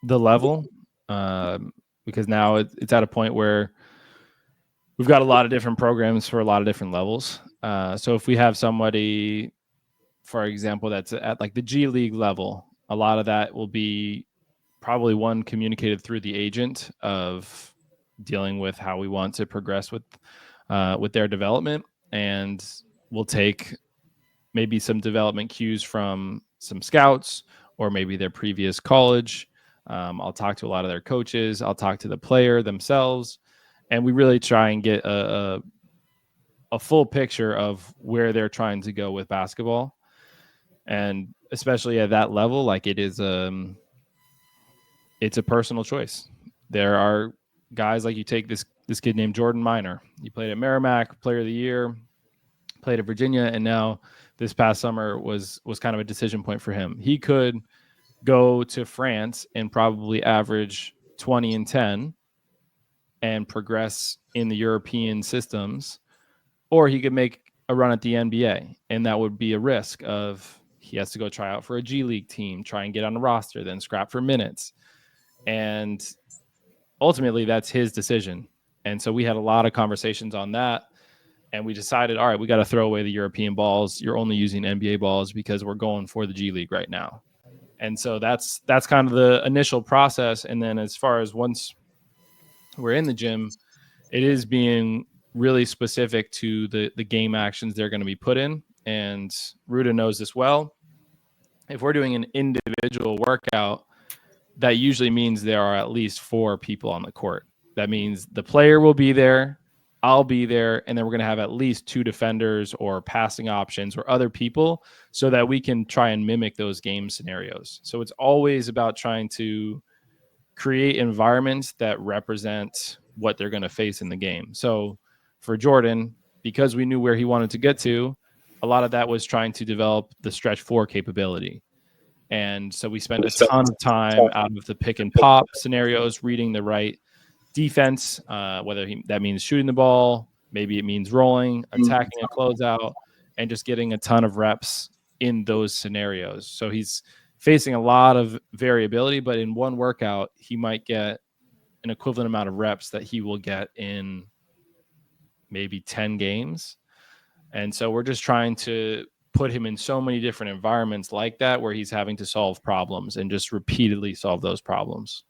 the level, because now it's at a point where we've got a lot of different programs for a lot of different levels. So if we have somebody, for example, that's at like the G League level, a lot of that will be probably communicated through the agent of dealing with how we want to progress with their development. And we'll take maybe some development cues from some scouts or maybe their previous college. I'll talk to a lot of their coaches. I'll talk to the player themselves. And we really try and get a full picture of where they're trying to go with basketball. And especially at that level, like, it's a personal choice. There are guys, like, you take this kid named Jordan Minor. He played at Merrimack, Player of the Year, played at Virginia, and now this past summer was kind of a decision point for him. He could go to France and probably average 20 and 10 and progress in the European systems, or he could make a run at the NBA, and that would be a risk of he has to go try out for a G League team, try and get on the roster, then scrap for minutes. And ultimately, that's his decision. And so we had a lot of conversations on that, and we decided, all right, we got to throw away the European balls. You're only using NBA balls because we're going for the G League right now. And so that's kind of the initial process. And then as far as once we're in the gym, it is being really specific to the game actions they're going to be put in. And Neruda knows this well. If we're doing an individual workout, that usually means there are at least 4 people on the court. That means the player will be there, I'll be there, and then we're going to have at least 2 defenders or passing options or other people so that we can try and mimic those game scenarios. So it's always about trying to create environments that represent what they're going to face in the game. So for Jordan, because we knew where he wanted to get to, a lot of that was trying to develop the stretch 4 capability. And so we spent a ton of time out of the pick and pop scenarios, reading the right defense, whether that means shooting the ball, maybe it means rolling, attacking a closeout, and just getting a ton of reps in those scenarios. So he's facing a lot of variability, but in one workout, he might get an equivalent amount of reps that he will get in maybe 10 games. And so we're just trying to put him in so many different environments like that, where he's having to solve problems and just repeatedly solve those problems.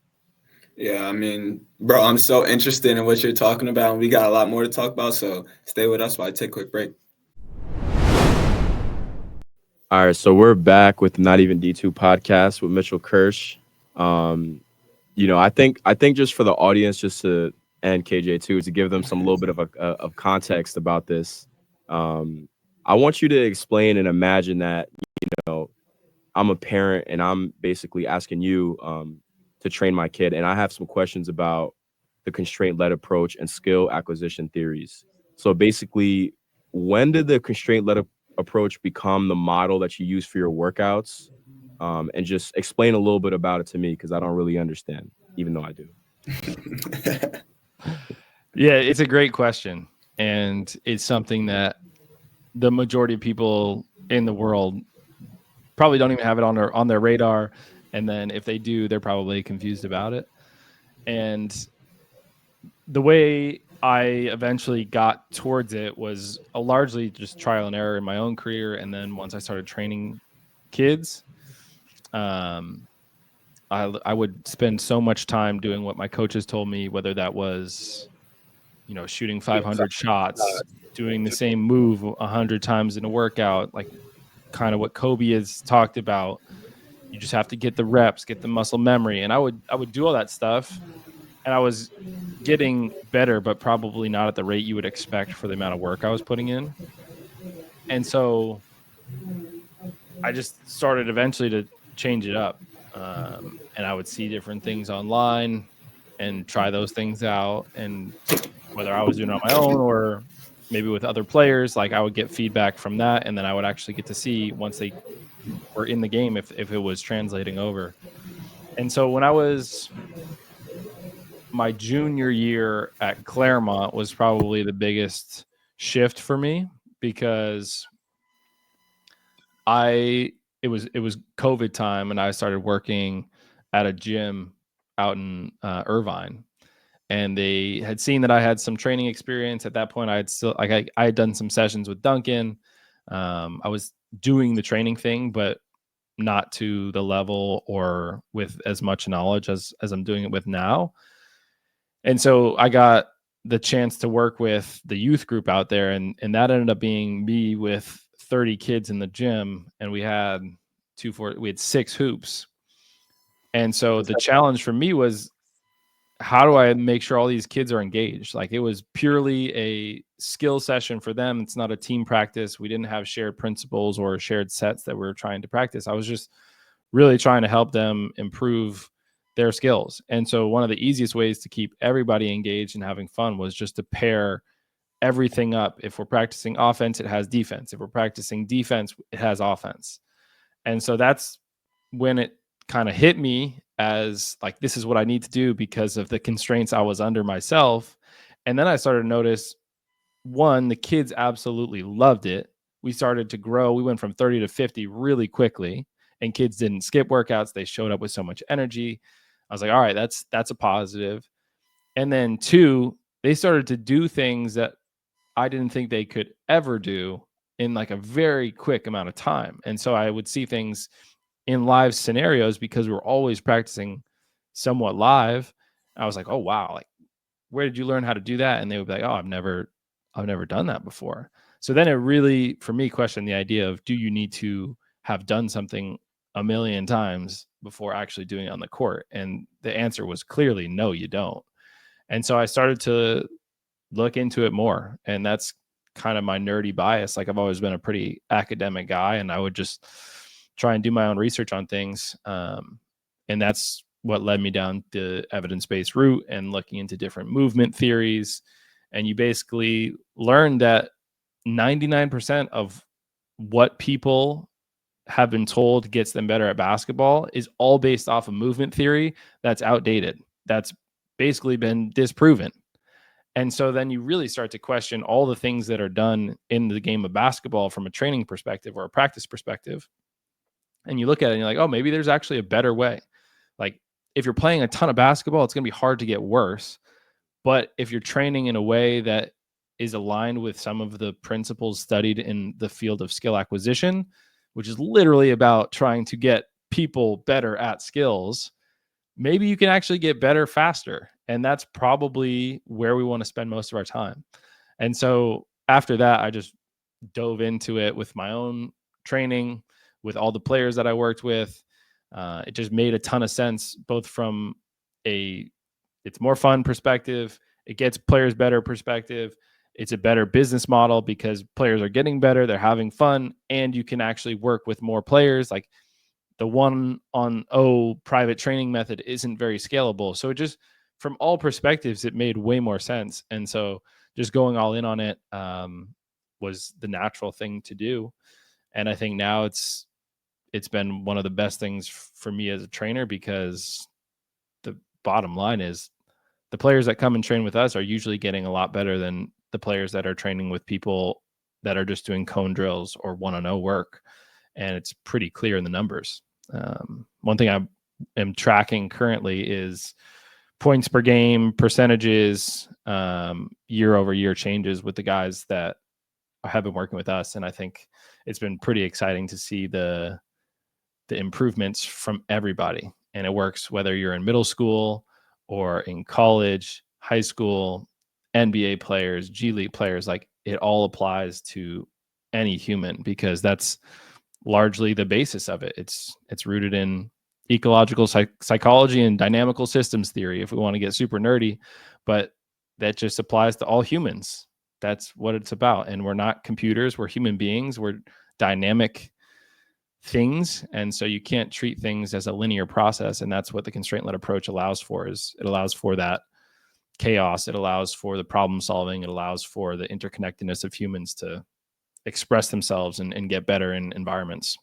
Yeah, I mean, bro, I'm so interested in what you're talking about, and we got a lot more to talk about, so stay with us while I take a quick break. All right, so we're back with the Not Even D2 podcast with Mitchell Kirsch. I think just for the audience, just to, and KJ too, to give them some little bit of context about this, I want you to explain and imagine that, I'm a parent and I'm basically asking you to train my kid. And I have some questions about the constraint-led approach and skill acquisition theories. So basically, when did the constraint-led approach become the model that you use for your workouts? And just explain a little bit about it to me, because I don't really understand, even though I do. Yeah, it's a great question. And it's something that the majority of people in the world probably don't even have it on their radar. And then if they do, they're probably confused about it. And the way I eventually got towards it was largely just trial and error in my own career. And then once I started training kids, I would spend so much time doing what my coaches told me, whether that was, shooting 500 shots, doing the same move 100 times in a workout, like kind of what Kobe has talked about. You just have to get the reps, get the muscle memory. And I would do all that stuff, and I was getting better, but probably not at the rate you would expect for the amount of work I was putting in. And so I just started eventually to change it up. And I would see different things online and try those things out. And whether I was doing it on my own or maybe with other players, like I would get feedback from that. And then I would actually get to see once they were in the game if it was translating over. And so when I was my junior year at Claremont was probably the biggest shift for me, because it was COVID time, and I started working at a gym out in Irvine, and they had seen that I had some training experience. At that point, I had done some sessions with Duncan. I was doing the training thing, but not to the level or with as much knowledge as I'm doing it with now. And so I got the chance to work with the youth group out there, and that ended up being me with 30 kids in the gym, and we had 6 hoops. And so the challenge for me was, how do I make sure all these kids are engaged? Like, it was purely a skill session for them. It's not a team practice. We didn't have shared principles or shared sets that we were trying to practice. I was just really trying to help them improve their skills. And so one of the easiest ways to keep everybody engaged and having fun was just to pair everything up. If we're practicing offense, it has defense. If we're practicing defense, it has offense. And so that's when it kind of hit me as like, this is what I need to do because of the constraints I was under myself. And then I started to notice, one, the kids absolutely loved it. We started to grow. We went from 30 to 50 really quickly, and kids didn't skip workouts. They showed up with so much energy. I was like, all right, that's a positive. And then 2, they started to do things that I didn't think they could ever do in like a very quick amount of time. And so I would see things in live scenarios, because we're always practicing somewhat live, I was like, oh wow, like where did you learn how to do that? And they would be like, oh, I've never done that before. So then it really, for me, questioned the idea of, do you need to have done something a million times before actually doing it on the court? And the answer was clearly no, you don't. And so I started to look into it more, and that's kind of my nerdy bias. Like I've always been a pretty academic guy, and I would just try and do my own research on things. And that's what led me down the evidence-based route and looking into different movement theories. And you basically learn that 99% of what people have been told gets them better at basketball is all based off of movement theory that's outdated. That's basically been disproven. And so then you really start to question all the things that are done in the game of basketball from a training perspective or a practice perspective. And you look at it and you're like, oh, maybe there's actually a better way. Like if you're playing a ton of basketball, it's going to be hard to get worse. But if you're training in a way that is aligned with some of the principles studied in the field of skill acquisition, which is literally about trying to get people better at skills, maybe you can actually get better faster. And that's probably where we want to spend most of our time. And so after that, I just dove into it with my own training, with all the players that I worked with. It just made a ton of sense, both from it's more fun perspective, it gets players better perspective, it's a better business model because players are getting better, they're having fun, and you can actually work with more players. Like the 1-on-0 private training method isn't very scalable. So it just, from all perspectives, it made way more sense. And so just going all in on it was the natural thing to do. And I think now it's been one of the best things for me as a trainer, because the bottom line is the players that come and train with us are usually getting a lot better than the players that are training with people that are just doing cone drills or 1-on-0 work. And it's pretty clear in the numbers. One thing I am tracking currently is points per game percentages, year over year changes with the guys that have been working with us. And I think it's been pretty exciting to see the improvements from everybody. And it works whether you're in middle school or in college, high school, NBA players, G League players. Like it all applies to any human, because that's largely the basis of it. It's rooted in ecological psychology and dynamical systems theory, if we want to get super nerdy, but that just applies to all humans. That's what it's about. And we're not computers, we're human beings, we're dynamic things. And so you can't treat things as a linear process. And that's what the constraint-led approach allows for. Is it allows for that chaos, it allows for the problem solving, it allows for the interconnectedness of humans to express themselves and get better in environments.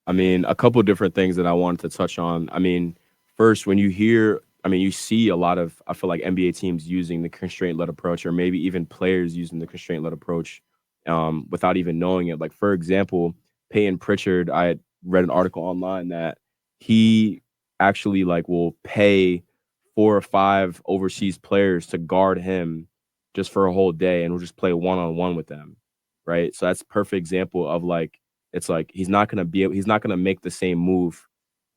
I mean, a couple different things that I wanted to touch on. I mean, first, when you hear, you see a lot of, I feel like NBA teams using the constraint-led approach, or maybe even players using the constraint-led approach without even knowing it. Like, for example, Peyton Pritchard, I had read an article online that he actually will pay 4 or 5 overseas players to guard him just for a whole day, and will just play 1-on-1 with them. Right. So that's a perfect example of it's he's not going to make the same move.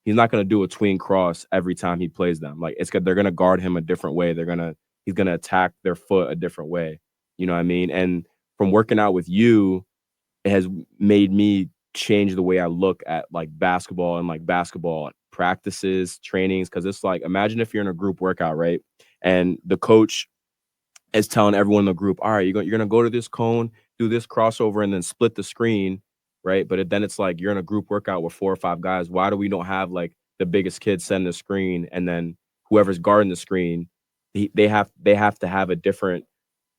He's not going to do a tween cross every time he plays them. They're going to guard him a different way. He's going to attack their foot a different way. You know what I mean? And from working out with you, it has made me change the way I look at basketball and basketball practices, trainings. Cause it's imagine if you're in a group workout, right? And the coach is telling everyone in the group, all right, you're going to go to this cone, do this crossover, and then split the screen, right? But then it's you're in a group workout with 4 or 5 guys. Why do we don't have the biggest kid send the screen, and then whoever's guarding the screen, they have to have a different,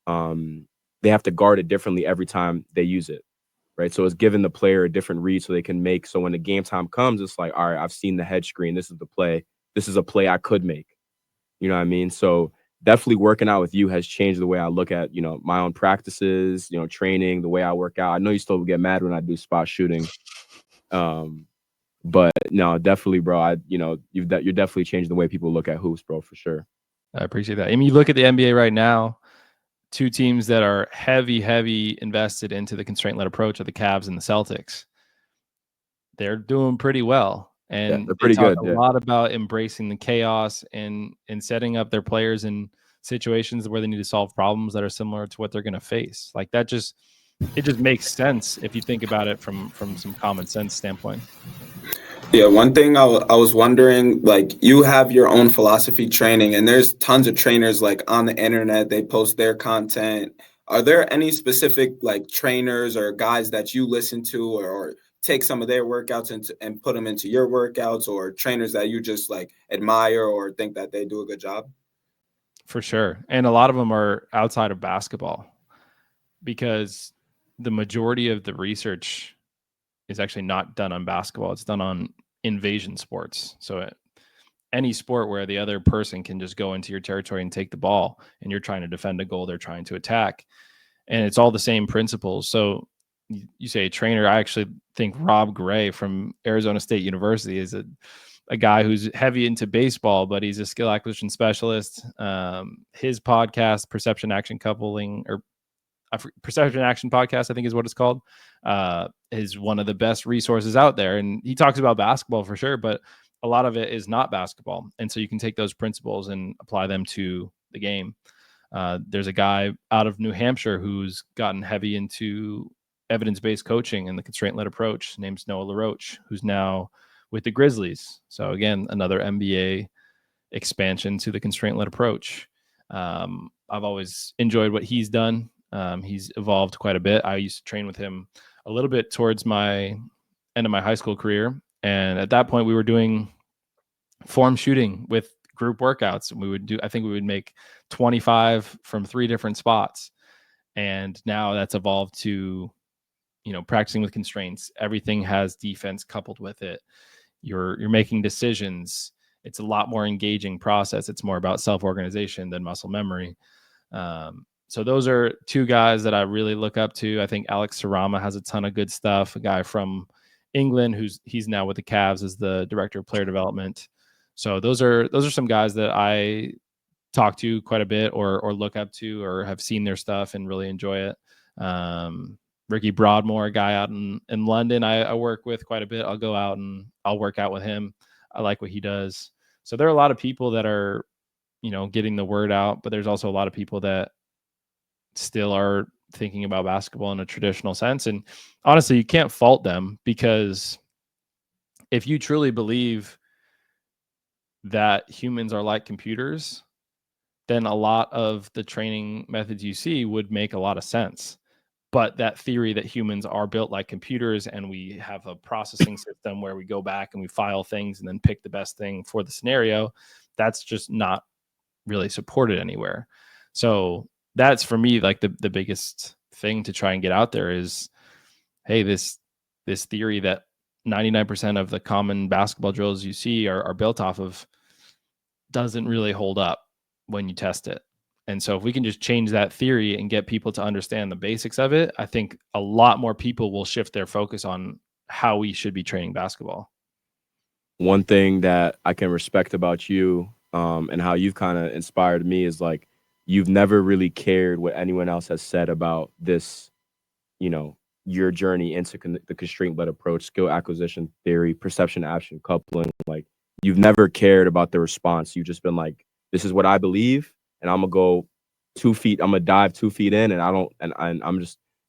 they have to guard it differently every time they use it, right? So it's giving the player a different read so they can make. So when the game time comes, it's all right, I've seen the head screen. This is the play. This is a play I could make. You know what I mean? So definitely working out with you has changed the way I look at, my own practices, training, the way I work out. I know you still get mad when I do spot shooting. But no, definitely, bro. You're definitely changing the way people look at hoops, bro, for sure. I appreciate that. I mean, you look at the NBA right now, 2 teams that are heavy invested into the constraint-led approach are the Cavs and the Celtics. they're doing pretty well. And they're they pretty talk good. a lot about embracing the chaos and setting up their players in situations where they need to solve problems that are similar to what they're going to face. Like it just makes sense if you think about it from some common sense standpoint. Yeah, one thing I was wondering, like, you have your own philosophy training, and there's tons of trainers like on the internet, they post their content. Are there any specific like trainers or guys that you listen to or take some of their workouts and put them into your workouts, or trainers that you just like admire or think that they do a good job? For sure. And a lot of them are outside of basketball, because the majority of the research is actually not done on basketball. It's done on invasion sports. So any sport where the other person can just go into your territory and take the ball, and you're trying to defend a goal they're trying to attack. And it's all the same principles. So you say a trainer, I actually think Rob Gray from Arizona State University is a guy who's heavy into baseball, but he's a skill acquisition specialist. His podcast, Perception Action Coupling, or Perception Action Podcast, I think is what it's called, is one of the best resources out there. And he talks about basketball for sure, but a lot of it is not basketball. And so you can take those principles and apply them to the game. There's a guy out of New Hampshire who's gotten heavy into evidence-based coaching and the constraint-led approach. Name's Noah LaRoche, who's now with the Grizzlies. So again, another NBA expansion to the constraint-led approach. I've always enjoyed what he's done. He's evolved quite a bit. I used to train with him a little bit towards my end of my high school career. And at that point we were doing form shooting with group workouts. And I think we would make 25 from 3 different spots. And now that's evolved to, practicing with constraints. Everything has defense coupled with it. You're making decisions. It's a lot more engaging process. It's more about self-organization than muscle memory. So those are 2 guys that I really look up to. I think Alex Sarama has a ton of good stuff. A guy from England he's now with the Cavs as the director of player development. So those are some guys that I talk to quite a bit or look up to or have seen their stuff and really enjoy it. Ricky Broadmoor, a guy out in London, I work with quite a bit. I'll go out and I'll work out with him. I like what he does. So there are a lot of people that are, getting the word out, but there's also a lot of people that still are thinking about basketball in a traditional sense. And honestly, you can't fault them, because if you truly believe that humans are like computers, then a lot of the training methods you see would make a lot of sense. But that theory that humans are built like computers and we have a processing system where we go back and we file things and then pick the best thing for the scenario, that's just not really supported anywhere. So that's, for me, like the biggest thing to try and get out there is, hey, this theory that 99% of the common basketball drills you see are built off of doesn't really hold up when you test it. And so if we can just change that theory and get people to understand the basics of it, I think a lot more people will shift their focus on how we should be training basketball. One thing that I can respect about you, and how you've kind of inspired me, is like, you've never really cared what anyone else has said about this, your journey into the constraint-led approach, skill acquisition theory, perception action coupling. Like, you've never cared about the response. You've just been like, this is what I believe, and I'm gonna go 2 feet. I'm gonna dive 2 feet in, and I'm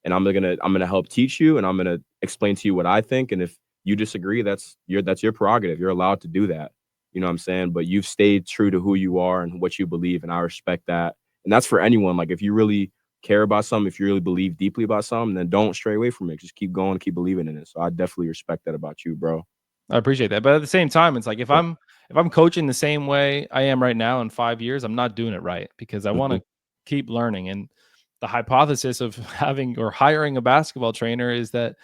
gonna help teach you, and I'm gonna explain to you what I think. And if you disagree, that's your prerogative. You're allowed to do that. You know what I'm saying? But you've stayed true to who you are and what you believe, and I respect that. And that's for anyone. Like, if you really care about something, if you really believe deeply about something, then don't stray away from it. Just keep going, keep believing in it. So I definitely respect that about you, bro. I appreciate that. But at the same time, it's like, if I'm coaching the same way I am right now in 5 years, I'm not doing it right, because I want to keep learning. And the hypothesis of having or hiring a basketball trainer is that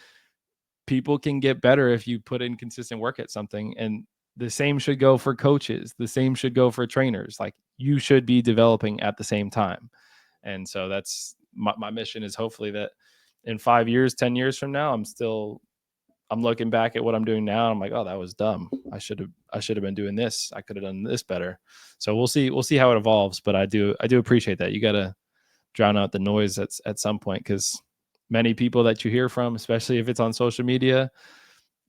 people can get better if you put in consistent work at something. And the same should go for coaches. The same should go for trainers. Like, you should be developing at the same time. And so that's my mission, is hopefully that in 5 years, 10 years from now, I'm looking back at what I'm doing now, and I'm like, oh, that was dumb. I should have been doing this. I could have done this better. So we'll see how it evolves. But I do appreciate that. You got to drown out the noise at some point, because many people that you hear from, especially if it's on social media,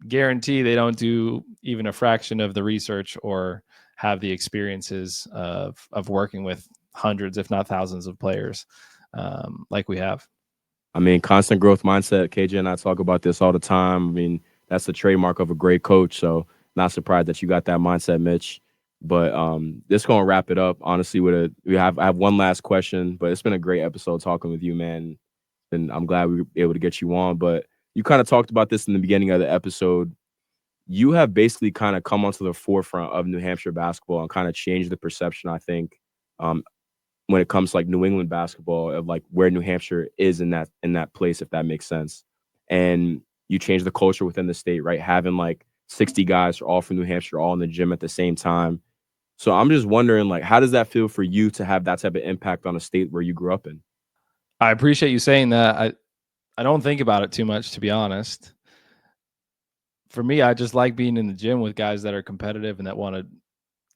guarantee they don't do even a fraction of the research or have the experiences of working with hundreds, if not thousands, of players like we have. I mean, constant growth mindset. KJ and I talk about this all the time. I mean, that's the trademark of a great coach. So not surprised that you got that mindset, Mitch. But this gonna wrap it up. Honestly, I have one last question, but it's been a great episode talking with you, man. And I'm glad we were able to get you on. But you kind of talked about this in the beginning of the episode. You have basically kind of come onto the forefront of New Hampshire basketball and kind of changed the perception, I think, when it comes to like New England basketball, of like where New Hampshire is in that place, if that makes sense. And you change the culture within the state, right? Having like 60 guys all from New Hampshire all in the gym at the same time. So I'm just wondering, like, how does that feel for you to have that type of impact on a state where you grew up in? I appreciate you saying that. I don't think about it too much, to be honest. For me, I just like being in the gym with guys that are competitive and that want to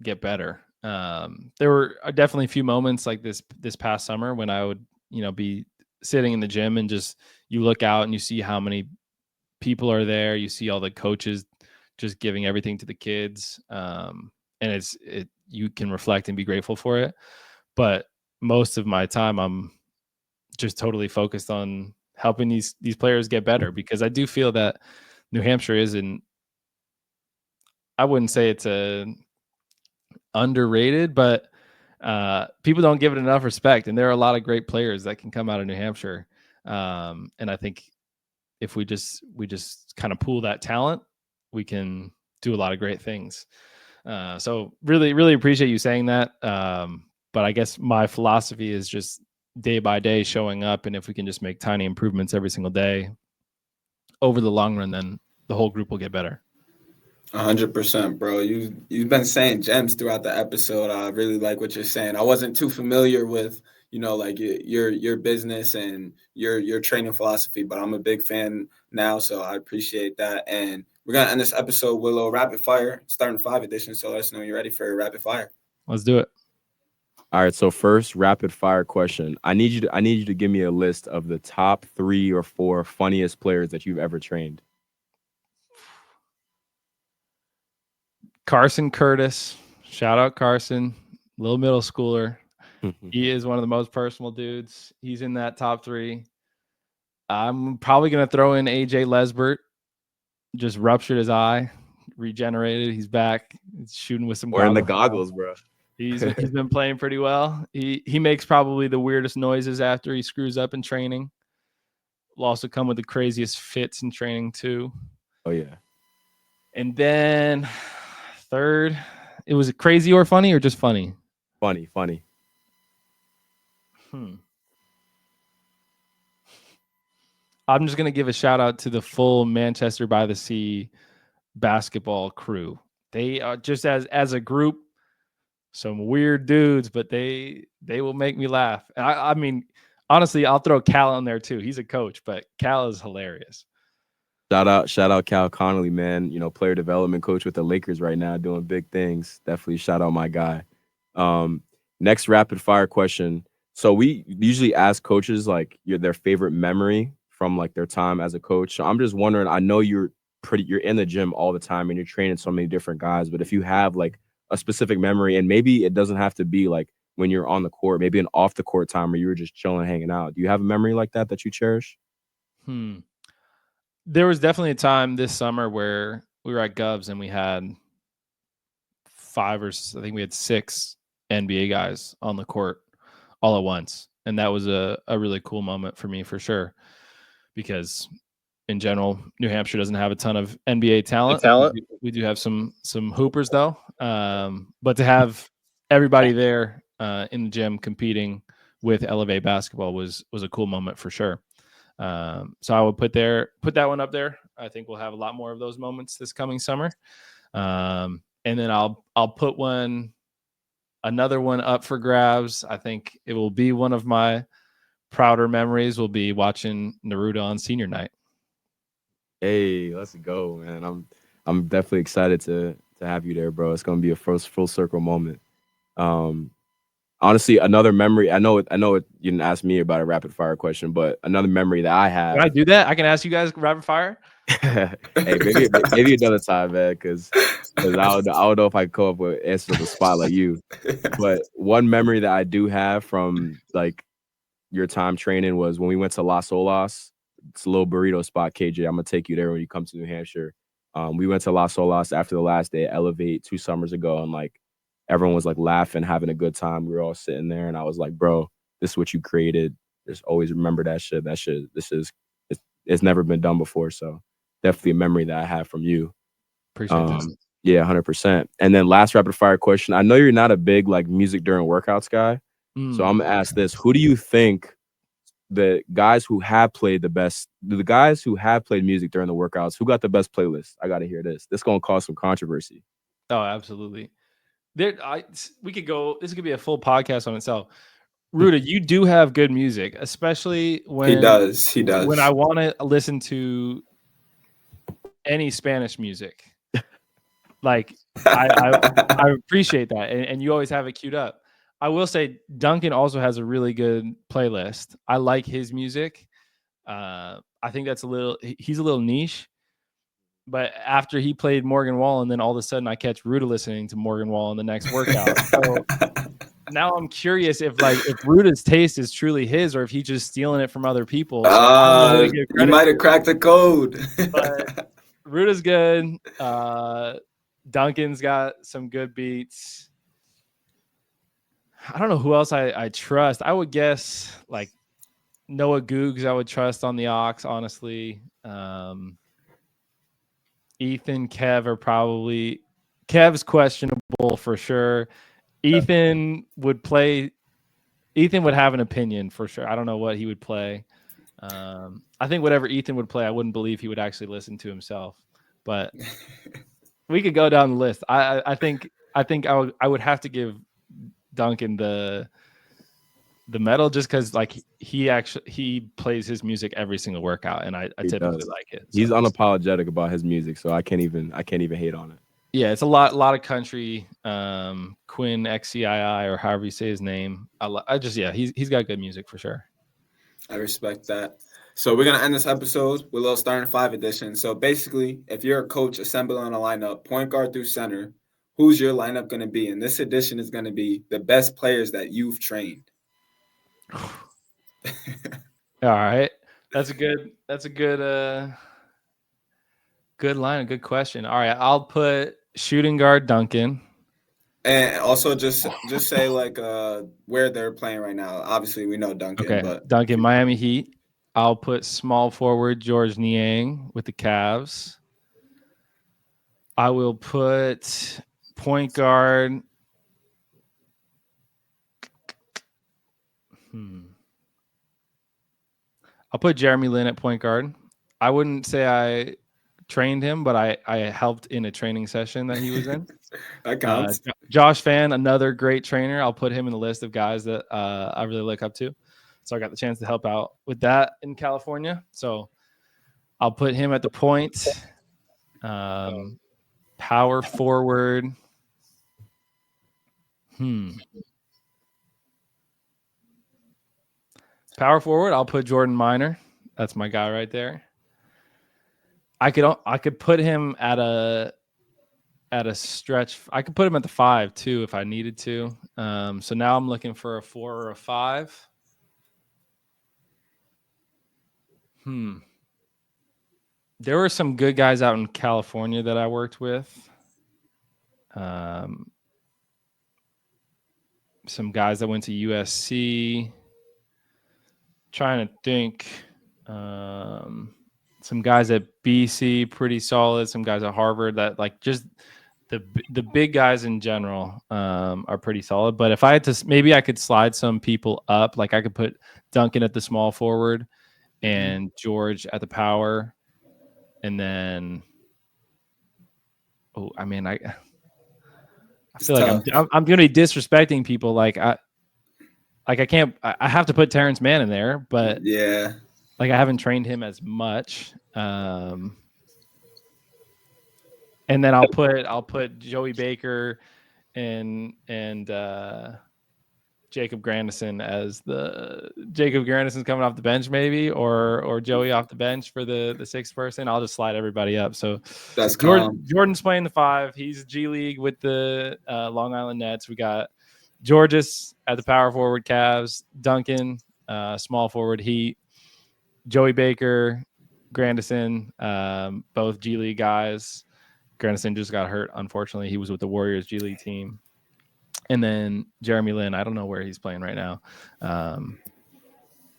get better. There were definitely a few moments like this past summer when I would, be sitting in the gym and just you look out and you see how many people are there. You see all the coaches just giving everything to the kids, and you can reflect and be grateful for it. But most of my time, I'm just totally focused on helping these players get better, because I do feel that New Hampshire I wouldn't say it's underrated, but people don't give it enough respect. And there are a lot of great players that can come out of New Hampshire. And I think if we just kind of pool that talent, we can do a lot of great things. So really, really appreciate you saying that. But I guess my philosophy is just day by day showing up. And if we can just make tiny improvements every single day over the long run, then the whole group will get better. 100%, bro. You've been saying gems throughout the episode. I really like what you're saying. I wasn't too familiar with, like your business and your training philosophy, but I'm a big fan now, so I appreciate that. And we're gonna end this episode with a little rapid fire, starting 5 edition. So let us know when you're ready for rapid fire. Let's do it. All right. So first, rapid fire question. I need you to give me a list of the top 3 or 4 funniest players that you've ever trained. Carson Curtis, shout out Carson, little middle schooler. He is one of the most personal dudes. He's in that top 3. I'm probably going to throw in AJ Lesbert. Just ruptured his eye, regenerated. He's back. He's shooting with some wearing the goggles, bro. He's been playing pretty well. He makes probably the weirdest noises after he screws up in training. Will also come with the craziest fits in training too. Oh yeah. And then third, it was crazy or funny or just funny? Funny. I'm just going to give a shout out to the full Manchester by the Sea basketball crew. They are just as a group, some weird dudes, but they will make me laugh. I mean, honestly, I'll throw Cal in there too. He's a coach, but Cal is hilarious. Shout out Cal Connolly, man. Player development coach with the Lakers right now, doing big things. Definitely shout out my guy. Next rapid fire question. So we usually ask coaches like their favorite memory from like their time as a coach. So I'm just wondering, I know you're in the gym all the time and you're training so many different guys, but if you have like a specific memory, and maybe it doesn't have to be like when you're on the court, maybe an off the court time where you were just chilling, hanging out. Do you have a memory like that you cherish? There was definitely a time this summer where we were at Govs and we had 6 NBA guys on the court all at once. And that was a really cool moment for me, for sure. Because in general, New Hampshire doesn't have a ton of NBA talent. We do have some hoopers though. But to have everybody there in the gym competing with Elevate basketball was a cool moment for sure. So I would put that one up there. I think we'll have a lot more of those moments this coming summer. And then I'll put another one up for grabs. I think it will be one of my prouder memories will be watching Neruda on senior night. Hey, let's go, man. I'm definitely excited to have you there, bro. It's gonna be a full circle moment. honestly, another memory. I know it. You didn't ask me about a rapid fire question, but another memory that I have. Can I do that? I can ask you guys rapid fire. Hey, maybe another time, man. Because I don't know if I can come up with answers on the spot like you. But one memory that I do have from like your time training was when we went to Las Olas. It's a little burrito spot, KJ. I'm gonna take you there when you come to New Hampshire. We went to Las Olas after the last day at Elevate 2 summers ago, and like everyone was like laughing, having a good time. We were all sitting there, and I was like, "Bro, this is what you created. Just always remember that shit. It's never been done before." So definitely a memory that I have from you. Appreciate this. Yeah, 100%. And then last rapid fire question. I know you're not a big like music during workouts guy, so I'm gonna ask this: who do you think the guys who have played music during the workouts, who got the best playlist? I got to hear this. This gonna cause some controversy. Oh, absolutely. We could go. This could be a full podcast on itself. Ruda, you do have good music, especially when He does. When I want to listen to any Spanish music, like I appreciate that, and you always have it queued up. I will say Duncan also has a really good playlist. I like his music. I think he's a little niche. But after he played Morgan Wallen, then all of a sudden I catch Ruda listening to Morgan Wallen the next workout. So now I'm curious if Ruda's taste is truly his, or if he's just stealing it from other people. So you might have cracked the code. But Ruda's good. Duncan's got some good beats. I don't know who else I trust. I would guess like Noah Googs I would trust on the aux, honestly. Ethan, Kev are probably – Kev's questionable for sure. Ethan would have an opinion for sure. I don't know what he would play. I think whatever Ethan would play, I wouldn't believe he would actually listen to himself. But we could go down the list. I think I would have to give Duncan the medal just because like he plays his music every single workout, and I typically like it. So. He's unapologetic about his music, so I can't even hate on it. Yeah, it's a lot of country. Quinn XCII or however you say his name. He's got good music for sure. I respect that. So we're gonna end this episode with a little starting 5 edition. So basically, if you're a coach assembling a lineup, point guard through center, who's your lineup gonna be? And this edition is gonna be the best players that you've trained. All right, that's a good line, a good question. All right, I'll put shooting guard Duncan, and also just say like where they're playing right now. Obviously, we know Duncan. Okay, but Duncan, Miami Heat. I'll put small forward Georges Niang with the Cavs. I will put point guard. I'll put Jeremy Lin at point guard. I wouldn't say I trained him, but I helped in a training session that he was in. That counts. Josh Fan, another great trainer. I'll put him in the list of guys that I really look up to. So I got the chance to help out with that in California. So I'll put him at the point. Power forward. Power forward, I'll put Jordan Minor. That's my guy right there. I could put him at a stretch. I could put him at the 5 too if I needed to. So now I'm looking for a 4 or a 5. There were some good guys out in California that I worked with. Some guys that went to USC. Trying to think. Some guys at BC, pretty solid. Some guys at Harvard that like just the big guys in general are pretty solid. But if I had to, maybe I could slide some people up. Like I could put Duncan at the small forward and George at the power. And then, I feel like I'm going to be disrespecting people. Like I have to put Terrance Mann in there, but yeah, like I haven't trained him as much. And then I'll put Joey Baker and Jacob Grandison as Jacob Grandison's coming off the bench, maybe, or Joey off the bench for the sixth person. I'll just slide everybody up. So that's calm. Jordan's playing the 5. He's G League with the Long Island Nets. We got Georges at the power forward Cavs, Duncan small forward Heat, Joey Baker, Grandison, both G League guys. Grandison just got hurt, unfortunately. He was with the Warriors G League team. And then Jeremy Lin, I don't know where he's playing right now.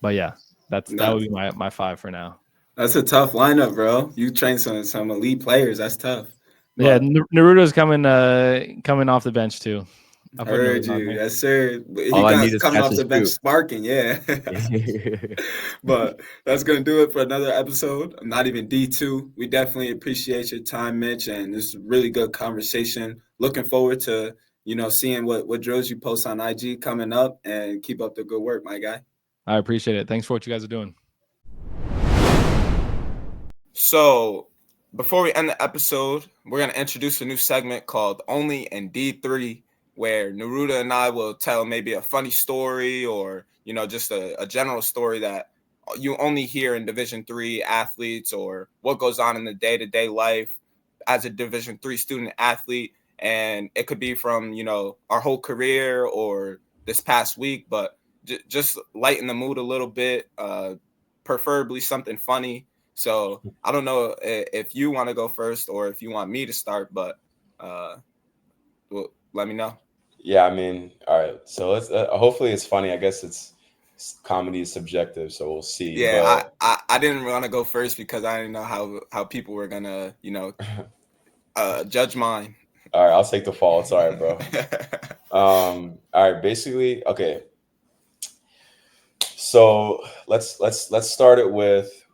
But yeah, that would be my 5 for now. That's a tough lineup, bro. You train some elite players. That's tough. But yeah, Neruda's coming off the bench too. I heard you. Yes, sir. He All I got need is coming off the catches, bench too. sparking, yeah. But that's going to do it for another episode. Not even D2. We definitely appreciate your time, Mitch, and this is a really good conversation. Looking forward to, seeing what drills you post on IG coming up, and keep up the good work, my guy. I appreciate it. Thanks for what you guys are doing. So before we end the episode, we're going to introduce a new segment called Only in D3, where Neruda and I will tell maybe a funny story or, just a general story that you only hear in Division III athletes, or what goes on in the day-to-day life as a Division III student athlete. And it could be from, our whole career or this past week, but just lighten the mood a little bit, preferably something funny. So I don't know if you want to go first or if you want me to start, but well, let me know. Yeah, I mean, all right. So let's hopefully it's funny. I guess comedy is subjective, so we'll see. Yeah, but I didn't want to go first because I didn't know how people were gonna, judge mine. All right, I'll take the fall. It's all right, bro. All right, basically, okay. So let's start it with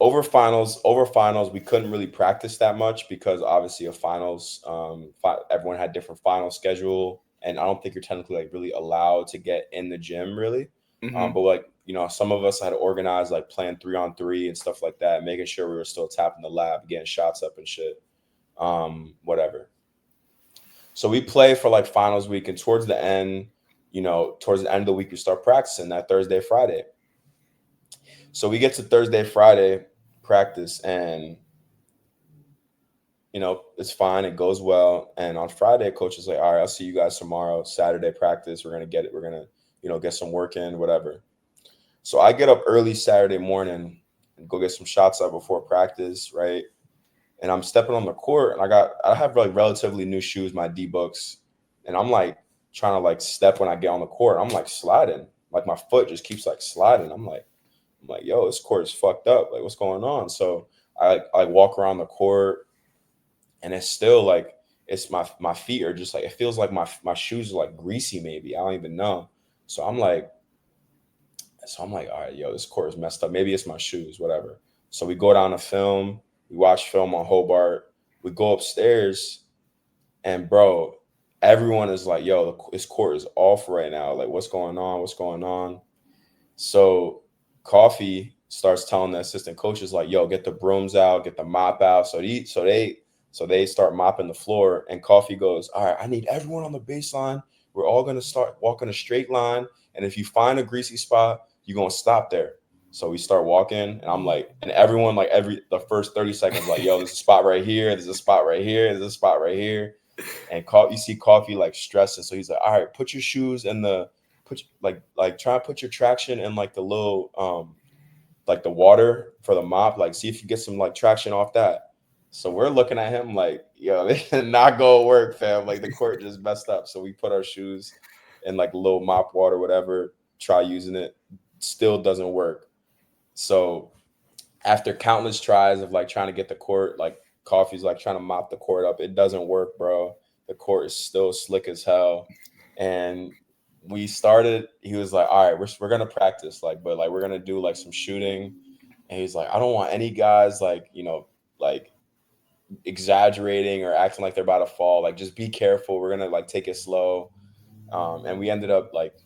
over finals. We couldn't really practice that much because obviously of finals, everyone had different final schedule, and I don't think you're technically like really allowed to get in the gym really. Mm-hmm. But like, some of us had to organize like playing 3-on-3 and stuff like that, making sure we were still tapping the lab, getting shots up and shit. Whatever. So we play for like finals week, and towards the end of the week, we start practicing that Thursday, Friday. So we get to Thursday, Friday practice, and it's fine. It goes well. And on Friday, coach is like, all right, I'll see you guys tomorrow. Saturday practice, we're gonna get it. We're gonna, get some work in, whatever. So I get up early Saturday morning and go get some shots up before practice, right? And I'm stepping on the court, and I have like relatively new shoes, my D-Books, and I'm like trying to like step when I get on the court. I'm like sliding, like my foot just keeps like sliding. I'm like, yo, this court is fucked up. Like, what's going on? So I walk around the court, and it's still like it's my feet are just like, it feels like my shoes are like greasy maybe. I don't even know. So I'm like, all right, yo, this court is messed up. Maybe it's my shoes, whatever. So we go down to film. We watch film on Hobart. We go upstairs, and bro, everyone is like, yo, this court is off right now. Like, what's going on? So Coffee starts telling the assistant coaches like, yo, get the brooms out, get the mop out. So they start mopping the floor, and Coffee goes, all right, I need everyone on the baseline. We're all going to start walking a straight line. And if you find a greasy spot, you're going to stop there. So we start walking, and I'm like, and everyone, like the first 30 seconds, like, yo, there's a spot right here. There's a spot right here. There's a spot right here. And you see Coffee like stressing. So he's like, all right, put your shoes in try to put your traction in like the little, like the water for the mop, like see if you get some like traction off that. So we're looking at him like, yo, this is not gonna work, fam. Like the court just messed up. So we put our shoes in like a little mop water, whatever, try using it, still doesn't work. So after countless tries of like trying to get the court, like Coffee's like trying to mop the court up, it doesn't work, bro. The court is still slick as hell. And we started, he was like, all right, we're gonna practice, but we're gonna do like some shooting. And he's like, I don't want any guys like exaggerating or acting like they're about to fall. Like, just be careful. We're gonna like take it slow. And we ended up like,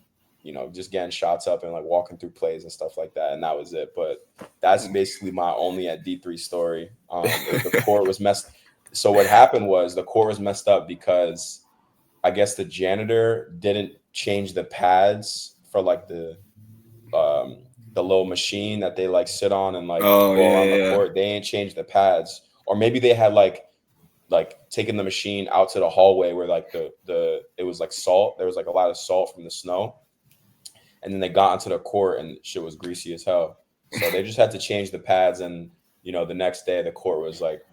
just getting shots up and like walking through plays and stuff like that. And that was it. But that's basically my only at D3 story. The court was messed. So what happened was the court was messed up because I guess the janitor didn't change the pads for like the little machine that they like sit on and like go around the court. They ain't changed the pads, or maybe they had like taken the machine out to the hallway where like it was like salt. There was like a lot of salt from the snow, and then they got onto the court and shit was greasy as hell. So they just had to change the pads, and the next day the court was like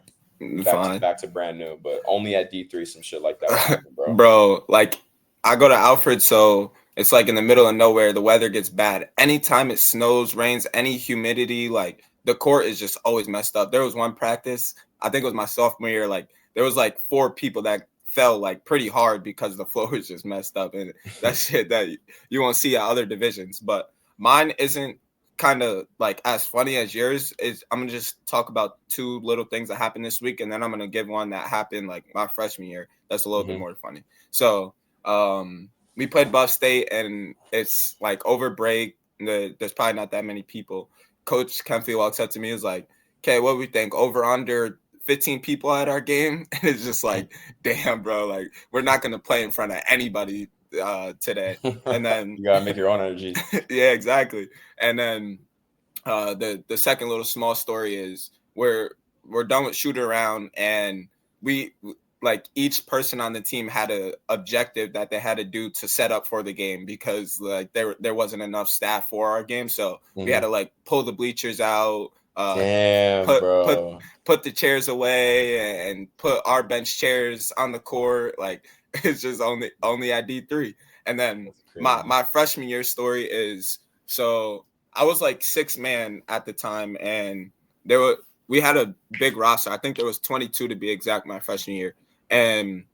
back to brand new. But only at D3 some shit like that would happen, bro. Bro, like I go to Alfred, so it's like in the middle of nowhere. The weather gets bad. Anytime it snows, rains, any humidity, like the court is just always messed up. There was one practice, I think it was my sophomore year, like there was like 4 people that fell like pretty hard because the floor was just messed up, and that shit that you won't see at other divisions. But mine isn't kind of like as funny as yours. I'm gonna just talk about 2 little things that happened this week, and then I'm gonna give one that happened like my freshman year that's a little bit more funny. So we played Buff State, and it's like over break. There's probably not that many people. Coach Kemphy walks up to me, is like, "Okay, what we think? Over under 15 people at our game?" And it's just like, damn, bro, like we're not gonna play in front of anybody today. And then you gotta make your own energy. Yeah, exactly. And then the second little small story is we're done with shoot around, and we like each person on the team had a objective that they had to do to set up for the game, because like there wasn't enough staff for our game, so we had to like pull the bleachers out, put the chairs away, and put our bench chairs on the court. Like it's just only at D3. And then my freshman year story is, so I was like 6th man at the time, and we had a big roster. I think there was 22 to be exact my freshman year. And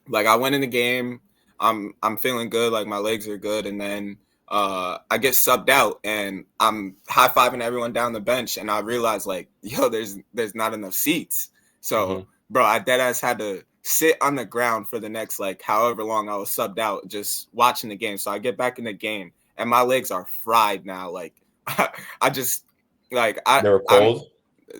like I went in the game, I'm feeling good, like my legs are good, and then I get subbed out, and I'm high-fiving everyone down the bench, and I realize like, yo, there's not enough seats. So bro, I deadass had to sit on the ground for the next like however long I was subbed out, just watching the game. So I get back in the game, and my legs are fried now. Like I just like they were cold.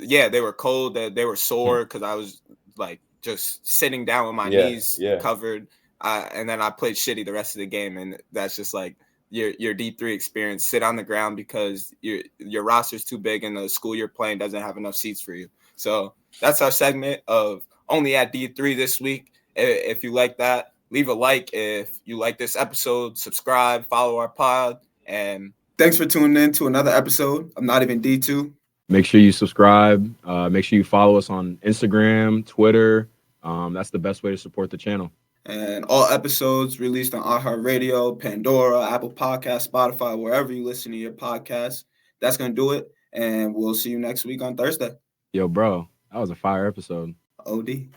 Yeah, they were cold. They were sore because I was like just sitting down with my knees covered. And then I played shitty the rest of the game, and that's just like your D3 experience. Sit on the ground because your roster's too big, and the school you're playing doesn't have enough seats for you. So that's our segment of Only at D3 this week. If you like that, leave a like. If you like this episode, subscribe, follow our pod, and thanks for tuning in to another episode of Not Even D2. Make sure you subscribe. Make sure you follow us on Instagram, Twitter. That's the best way to support the channel. And all episodes released on iHeartRadio, Pandora, Apple Podcasts, Spotify, wherever you listen to your podcasts. That's going to do it. And we'll see you next week on Thursday. Yo, bro, that was a fire episode. OD.